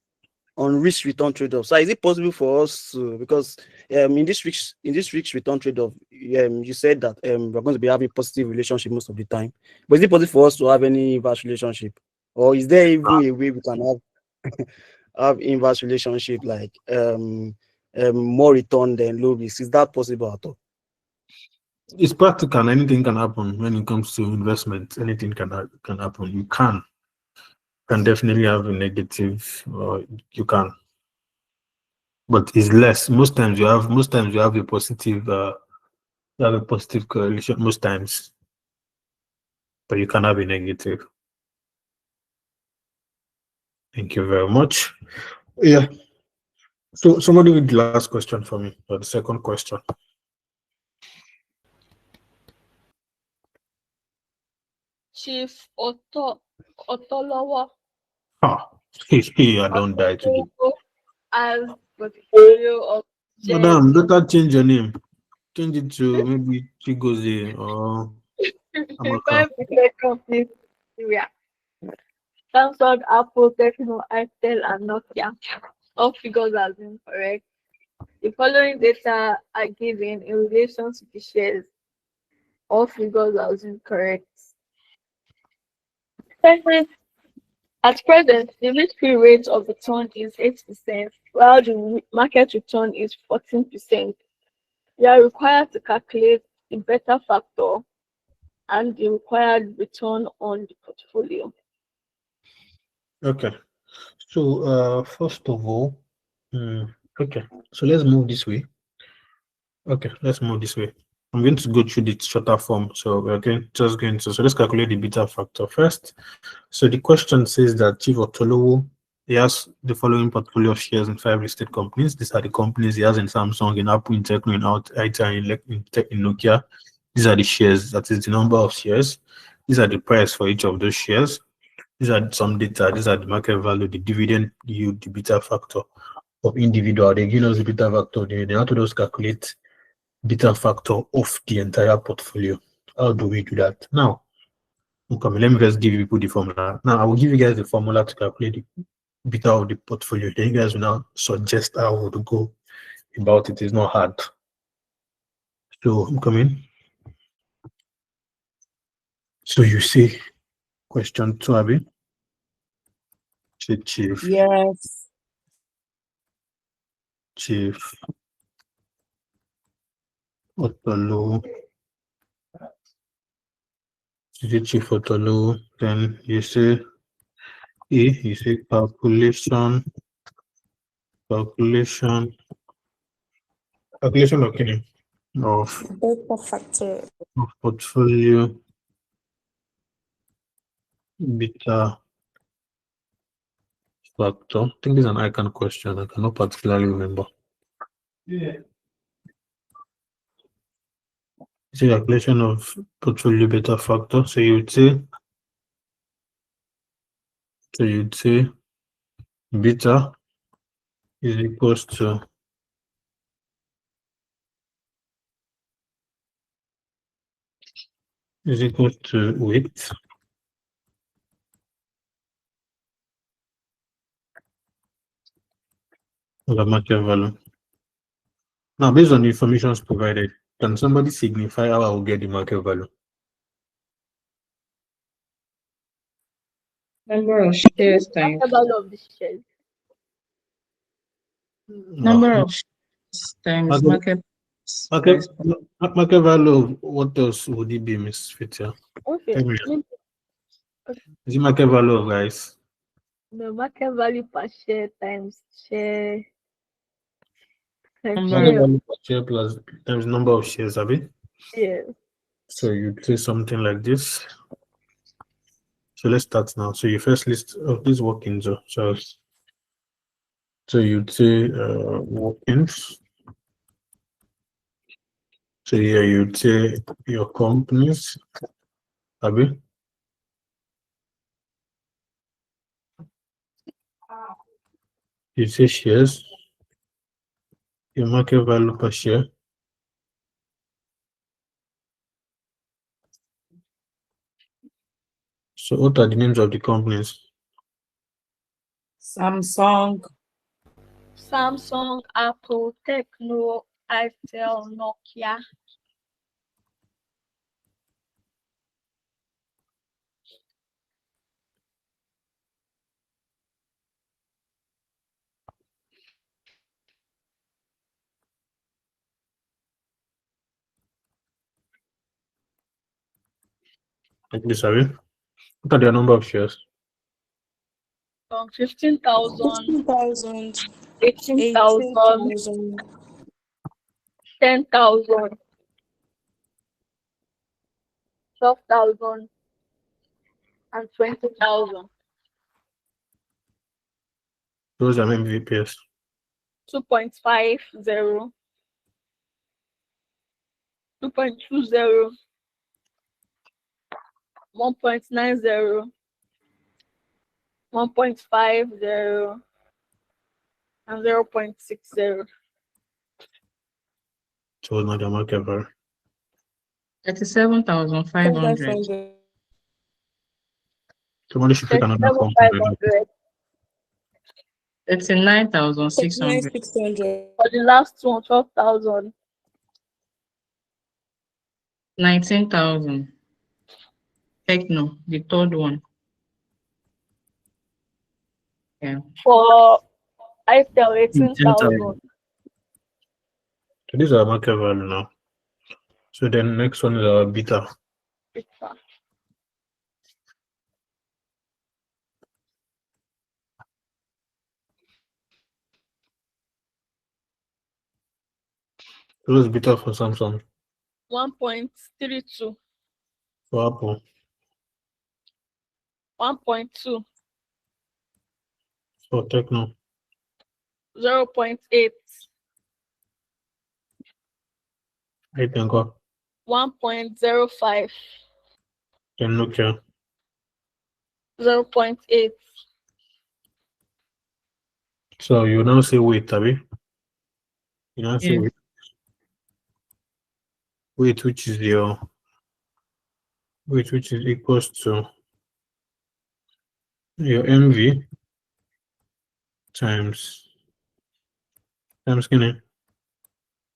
return trade-off. So is it possible for us to, because in this risk return trade-off, you said that we're going to be having positive relationship most of the time. But is it possible for us to have any inverse relationship? Or is there even a way we can have inverse relationship like more return than low risk? Is that possible at all? It's practical. Anything can happen when it comes to investment. Anything can happen. You can definitely have a negative, or you can, but it's less. Most times you have a positive. You have a positive correlation most times, but you can have a negative. Thank you very much. Yeah. So somebody with the last question for me, or the second question. Chief Otolowo Ah, I don't die today. as portfolio of Madam, better change your name. Change it to maybe Chigozie or Amaka. 5 companies in Nigeria. Samsung, Apple, Techno, Itel, and Nokia. All figures are incorrect. The following data are given in relation to the shares. All figures are incorrect. At present, the risk-free rate of return is 8%, while the market return is 14%. You are required to calculate the beta factor and the required return on the portfolio. Okay. So first of all, okay. So let's move this way. Okay, let's move this way. I'm going to go through the shorter form. So we're just going to, so let's calculate the beta factor first. So the question says that Chief Otolowo, he has the following portfolio of shares in 5 listed companies. These are the companies he has in Samsung, in Apple, in Techno, in Itel, in Nokia. These are the shares, that is the number of shares. These are the price for each of those shares. These are some data. These are the market value, the dividend yield, the beta factor of individual. They give us the beta factor. They have to just calculate beta factor of the entire portfolio. How do we do that? Now, okay, let me just give you people the formula. Now, I will give you guys the formula to calculate the beta of the portfolio. Then you guys will now suggest how to go about it. It's not hard. So, I'm coming. So, you see question 2, Abby? Chief. Yes. Chief Otolowo. Chief Otolowo. Then you say you say calculation of okay, of Beta factor. portfolio beta factor. I think this is an icon question. I cannot particularly remember. Yeah. It's a calculation of portfolio beta factor. So you'd say beta is equals to weight over market value. Now, based on the information provided, can somebody signify how I will get the market value? Number of shares times Market value of the shares. number of shares times market value of what else would it be, Miss Fitia? Okay. Is it market value of rice? The market value per share times share. Market value per share plus times number of shares, Abby? Yes. So you say something like this. So let's start now. So you first list these workings. So you'd say workings. So here you'd say your companies, Abby. You say shares, your market value per share. So what are the names of the companies? Samsung. Samsung, Apple, Techno, Itel, Nokia. Like this, are you? What are their number of shares? 15,000, 15,000, 18,000, 18,000, 10,000, 12,000, and 20,000. Those are MVPs. 2.50, 2.20, 1.90, 1.50, and 0.60. So not the market value. 37,500. 500. Somebody should pick another company. 37,500. 39,600. 39,600. For the last one, 12,000. 19,000. Techno, the third one. Yeah. For Itel, 10,000. 18,000. So these are market value now. So then next one is our beta. So what's beta for Samsung? 1.32. For Apple? 1.2. For Techno? 0.8. I think 1.05. then Nokia. 0.8. So you now say wait, Tabi. You now say Yes. wait. Wait, which is your which is equals to your MV times skinny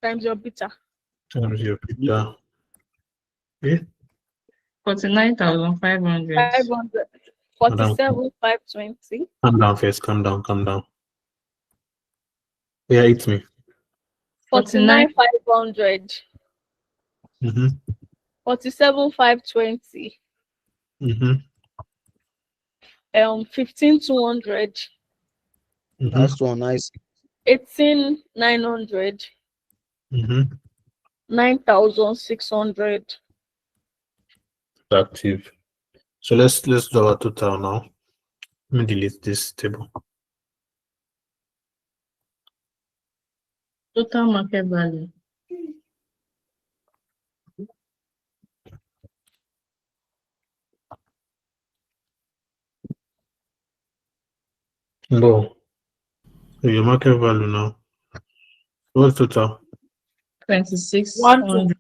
Times your beta. times your beta. Yeah. 49,500. 500. 47,520. Calm down first. Calm down. Yeah, it's me. 49,500. 47,520. 15,200. Last one, nice. 18,900. 9,600. Active. So let's do our total now. Let me delete this table. Total market value. No. So your market value now. What's total? 26,100.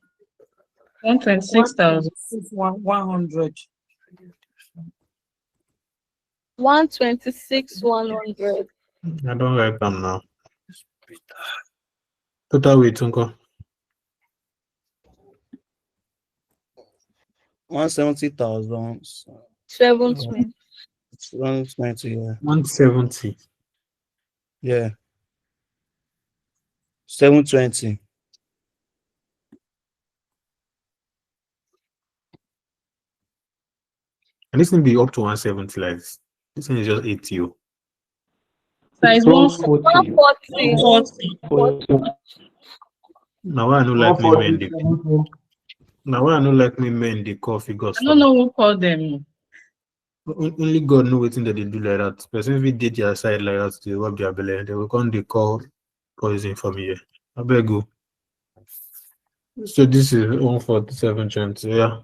126,000. 100. 126,100. I don't like them now. Total weight, Uncle. 170,000. 720. 120, yeah. 170. Yeah. 720. And this can be up to 170 like this. This one is just 80. Size 140. 140. Now I know like me men the coffee goes. I don't know who called them. Only God know what thing that they do like that. Person if we did their side like that, they rub their belly, they will come they call poison for me. I beg you. So this is 147.20, yeah.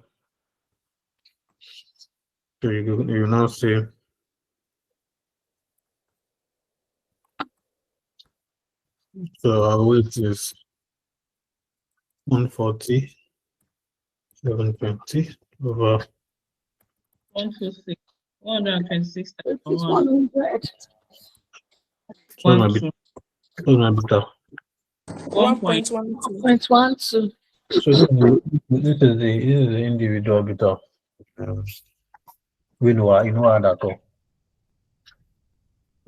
So you now say so our weight is 140, 720 over 126. 126. It is 100. So my beta. So my beta. 1.12. 1.12. So this is the individual beta. We know you know how that all.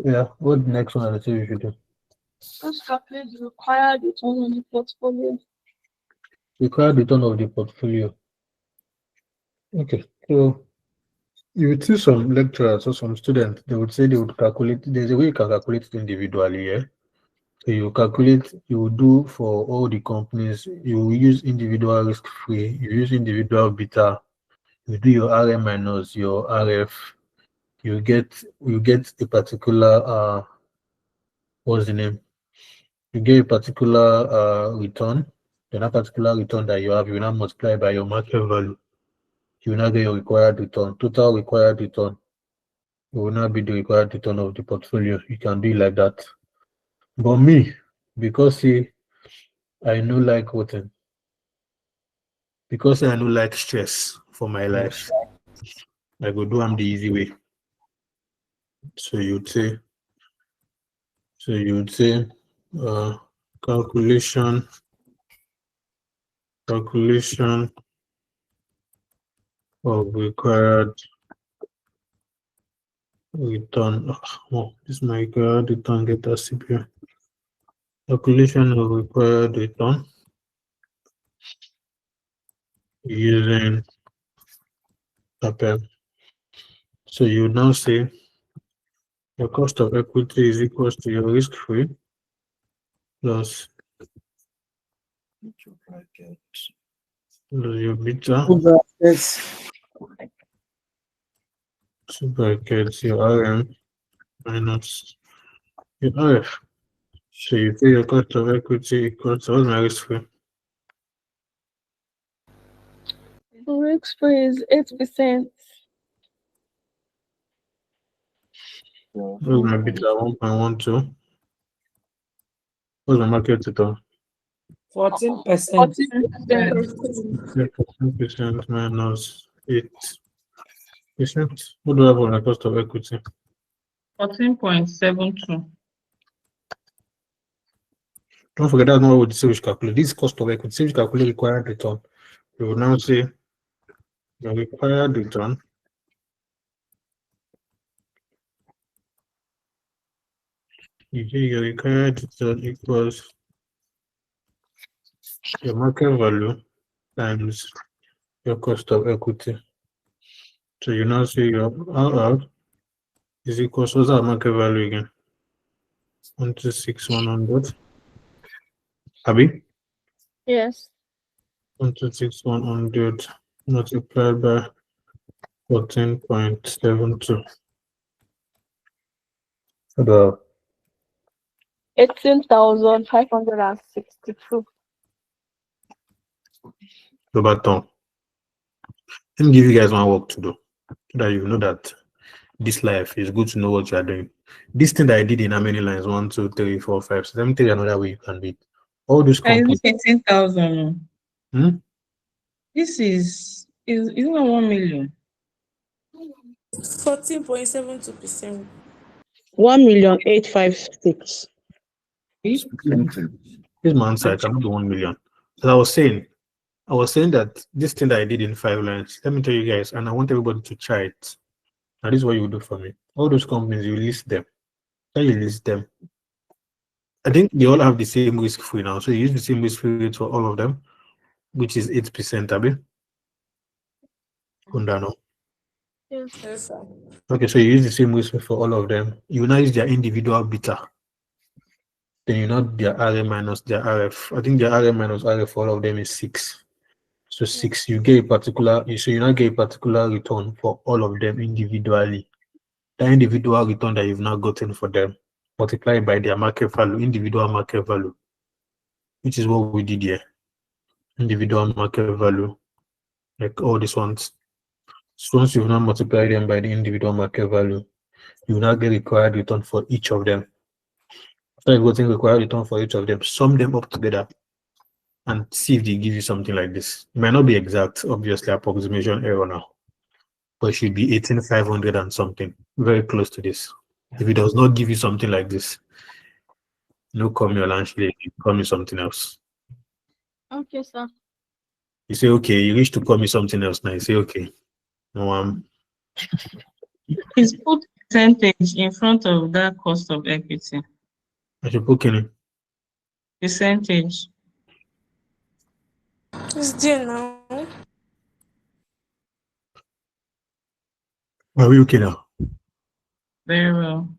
Yeah. What the next one? Let's see if you should do. Just calculate the required return on the portfolio. Required return of the portfolio. Okay. So you would see some lecturers or some students, they would say they would calculate. There's a way you can calculate it individually, yeah. So you calculate, you will do for all the companies, you will use individual risk free, you use individual beta, you do your RM minus your RF, you get a particular what's the name? You get a particular return, then that particular return that you have, you now multiply by your market value. You will now get your required return, total required return. It will not be the required return of the portfolio. You can do it like that. But me, because see, I no like voting. Because I no like stress for my life, I go do them the easy way. So you'd say calculation of required return. Oh, this is my required return get a CPU. Calculation of required return using APM. So you now say your cost of equity is equal to your risk free plus your beta. Two brackets, your RM minus your RF. So you say your cost of equity equals to what's my risk free? Risk free is 8%. What's my beta? 1.12. What's my market return? 14%. 14%. Minus 8%. What do I have on my cost of equity? 14.72. Don't forget that's not what the sales calculate. This cost of equity, sales calculate required return. You will now say the required return your required return equals your market value times your cost of equity. So you now say your RR is equal to what's our market value again? 126,100. Abi? Yes. 126,100 multiplied by 14.72. The 18,562. the baton. Let me give you guys one work to do so that you know that this life is good to know what you are doing. This thing that I did in how many lines? 1, 2, 3, 4, 5. So let me tell you another way you can do it. All those companies. 18,000. Hmm? This is not 1 million. 14.72%. 1,856,000. This my answer. I cannot do 1 million. So I was saying that this thing that I did in 5 lines, let me tell you guys, and I want everybody to try it. And this is what you do for me. All those companies, you list them. How you list them? I think they all have the same risk free now. So you use the same risk free rate for all of them, which is 8%, Abi. Undano. Yes. Yes, sir. Okay, so you use the same risk free for all of them. You now use their individual beta. Then you know their RM minus their RF. I think their RM minus RF for all of them is 6. So 6, you get a particular, so you now get a particular return for all of them individually. The individual return that you've now gotten for them, multiplied by their market value, individual market value, which is what we did here. Individual market value, like all these ones. So once you've now multiplied them by the individual market value, you now get required return for each of them. After you've gotten required return for each of them, sum them up together and see if they give you something like this. It might not be exact, obviously, approximation error now. but it should be 18,500 and something, very close to this. If it does not give you something like this, no call me Olanchile, call me something else. Okay, sir. You say okay, you wish to call me something else now. You say okay. No, Please put percentage in front of that cost of equity. I should put Kenny. Percentage. It's there now. Are we okay now? Very well.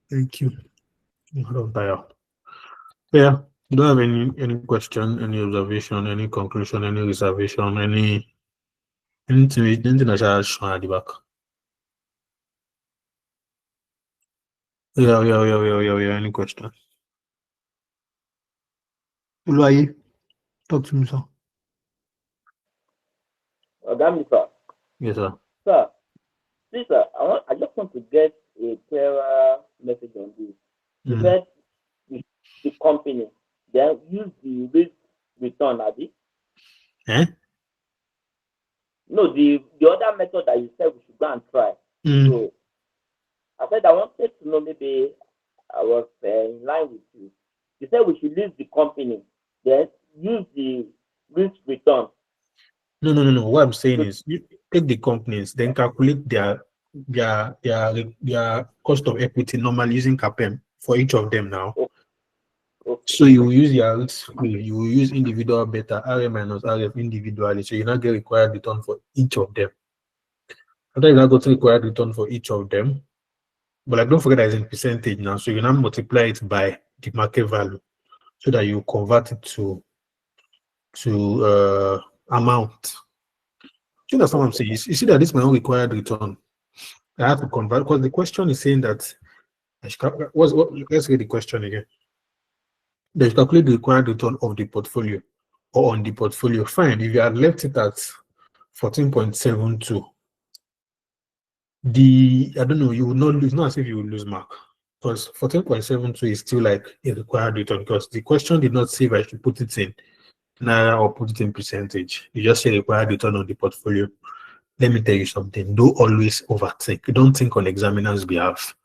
Thank you. Yeah. You don't have any question, any observation, any conclusion, any reservation, anything I shall show at the back. Yeah. Any question? Uluaye, talk to me, sir. Sir. Yes, sir. Sir, please, sir, I just want to get a clearer message on this. You said the company, then use the risk return, Abi? No, the other method that you said we should go and try. So I said I wanted to know, maybe I was in line with you. You said we should leave the company, then use the risk return. No. What I'm saying is, you take the companies, then calculate their cost of equity normally using CAPM for each of them now. Okay. So you will use your risk free, you will use individual beta, RM minus RF individually. So you not get required return for each of them. After you now go to required return for each of them, but like don't forget that it's in percentage now. So you now multiply it by the market value so that you convert it to amount. You know, someone say, you see that this is my own required return. I have to convert because the question is saying that let's read the question again. They calculate the required return of the portfolio or on the portfolio. Fine, if you had left it at 14.72, I don't know, you would not lose, not as if you would lose mark. Because 14.72 is still like a required return because the question did not say if I should put it in Naira or put it in percentage. You just say required return on the portfolio. Let me tell you something. Don't always overthink. Don't think on examiner's behalf.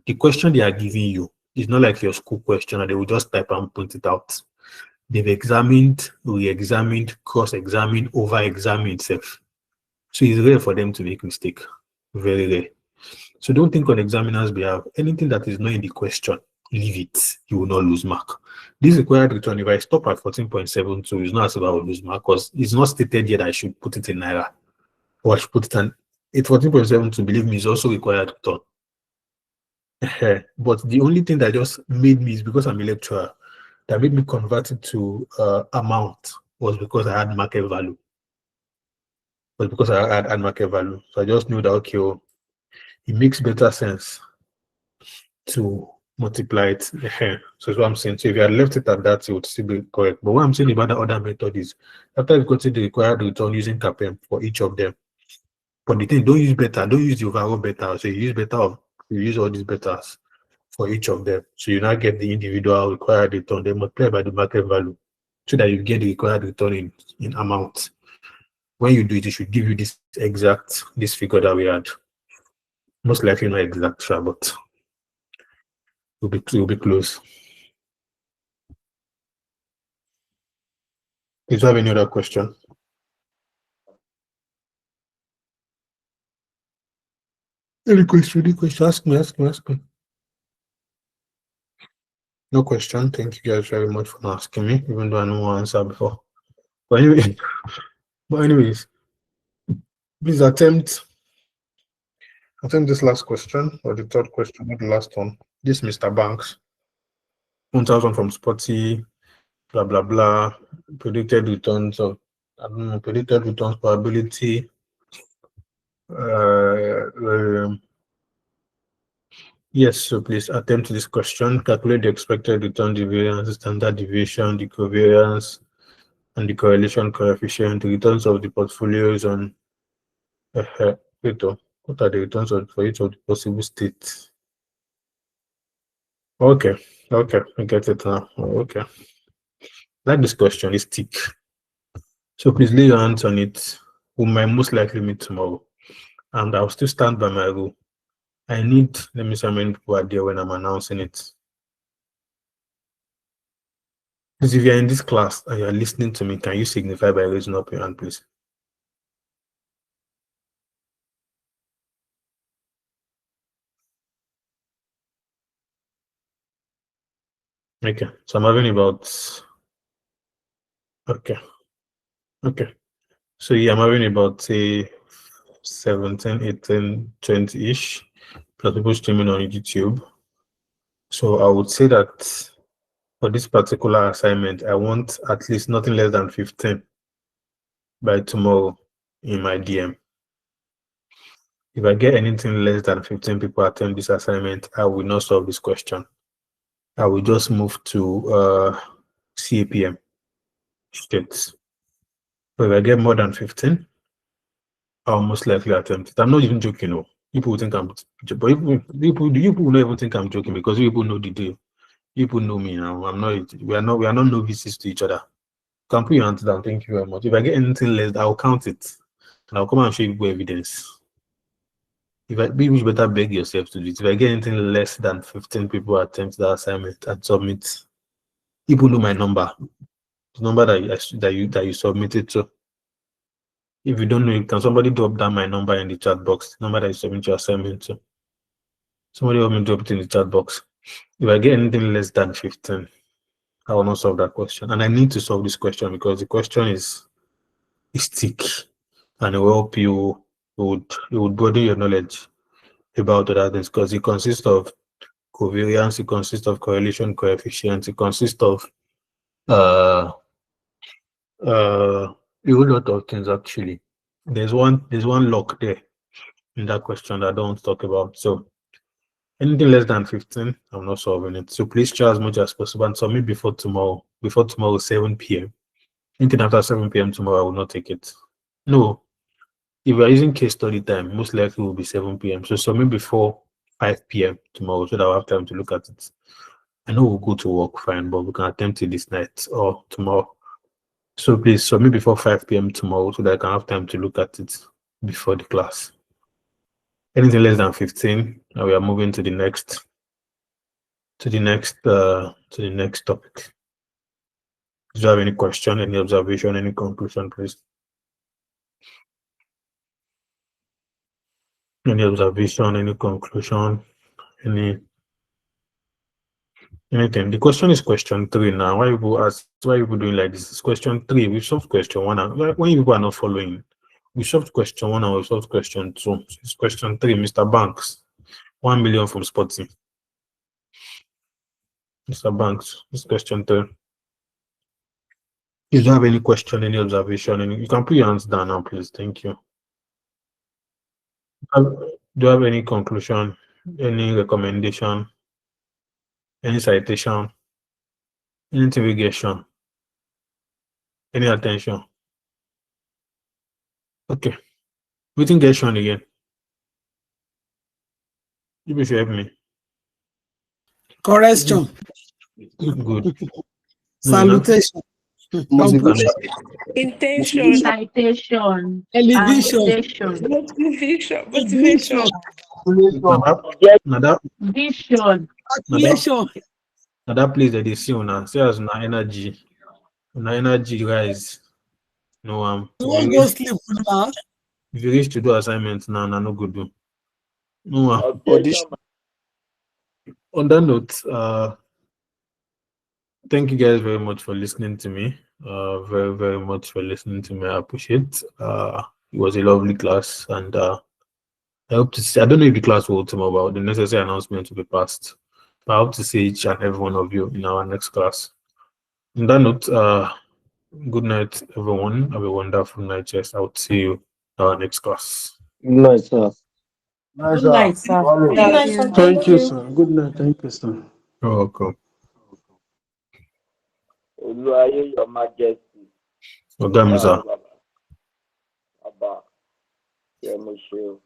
The question they are giving you is not like your school question, and they will just type and print it out. They've examined, re-examined, cross-examined, over-examined itself. So it's rare for them to make mistake. Very rare. So don't think on examiner's behalf. Anything that is not in the question, leave it. You will not lose mark. This required return, if I stop at 14.72, it's not as if I will lose mark because it's not stated yet I should put it in Naira. Or I should put it in 14.72, believe me, is also required return. But the only thing that just made me is because I'm a lecturer, that made me convert it to amount was because I had market value. So I just knew that, okay, it makes better sense to multiply it. So that's what I'm saying. So if you had left it at that, it would still be correct. But what I'm saying about the other method is, after you've got the required return using CAPM for each of them, but the thing, don't use beta, don't use the overall beta. So you use beta, you use all these betas for each of them. So you now get the individual required return, then multiply by the market value so that you get the required return in amount. When you do it, it should give you this figure that we had. Most likely not exact, but it will be close. Do you have any other question? Any question? Ask me. No question. Thank you guys very much for asking me, even though I know one answer before. But anyways, please attempt this last question or the third question, not the last one. This Mr. Banks, 1,000 from Spotty, blah blah blah. Predicted returns of predicted returns probability. Yes, so please attempt this question. Calculate the expected return, the variance, the standard deviation, the covariance, and the correlation coefficient. The returns of the portfolios on what are the returns for each of the possible states? Okay, I get it now. Okay. Like this question is thick. So please lay your hands on it. We might most likely meet tomorrow. and I'll still stand by my rule. I need, let me see how many people are there when I'm announcing it. Please, if you're in this class and you're listening to me, can you signify by raising up your hand, please? Okay, so I'm having about, okay. So yeah, I'm having about, say, 17, 18, 20-ish, plus people streaming on YouTube. So I would say that for this particular assignment, I want at least nothing less than 15 by tomorrow in my DM. If I get anything less than 15 people attempt this assignment, I will not solve this question. I will just move to CAPM states. So if I get more than 15, I'll most likely attempt it. I'm not even joking. No. People think I'm, but people don't even think I'm joking because people know the deal. People know me now. We are not novices to each other. Can put your hands down. Thank you very much. If I get anything less, I'll count it. And I'll come and show you evidence. You better beg yourself to do it. If I get anything less than 15 people attempt the assignment and submit, people know my number. The number that you submitted to. If you don't know, can somebody drop down my number in the chat box? The number that you submit your assignment to. Somebody help me drop it in the chat box. If I get anything less than 15, I will not solve that question. And I need to solve this question because the question is thick and it will help you. It would broaden your knowledge about other things because it consists of covariance, it consists of correlation coefficients, it consists of a whole lot of things actually. There's one lock there in that question that I don't talk about. So anything less than 15, I'm not solving it. So please try as much as possible and submit before tomorrow 7 p.m. Anything after 7 p.m. tomorrow, I will not take it. No. If we are using case study time, most likely will be 7 p.m. So submit before 5 p.m. tomorrow so that I'll have time to look at it. I know we'll go to work fine, but we can attempt it this night or tomorrow. So please submit before 5 p.m. tomorrow so that I can have time to look at it before the class. Anything less than 15, now we are moving to the next topic. Do you have any question, any observation, any conclusion, please? Any observation, any conclusion, anything? The question is question 3 now. Why people doing like this? It's question 3. We've solved question 1. When people are not following, we solved question 1 and we solved question 2. So it's question 3. Mr. Banks, 1 million from Sporting. Mr. Banks, it's question 3. If you have any question, any observation, you can put your hands down now, please. Thank you. Do you have any conclusion, any recommendation, any citation, any interrogation, any attention? Okay. We can get shown again. You should help me. Correction. Good. Salutation. Intention. Citation. Elevation. Motivation. Motivation. Vision. Calculation. Now that place that they see on say as na energy rise. No, You won't go sleep now. if you reach to do assignments now, no good do. No, on that note, thank you guys very much for listening to me. Very, very much for listening to me. I appreciate. It was a lovely class, and I hope to see. I don't know if the class will tomorrow, but the necessary announcement will be passed. But I hope to see each and every one of you in our next class. On that note, good night, everyone. Have a wonderful night. Yes, I will see you in our next class. Good night, sir. Good night, sir. Good night, sir. Thank you, sir. Good night. Thank you, sir. You're welcome. Your Majesty. Ogamiza. Abba. Yeah, Michelle.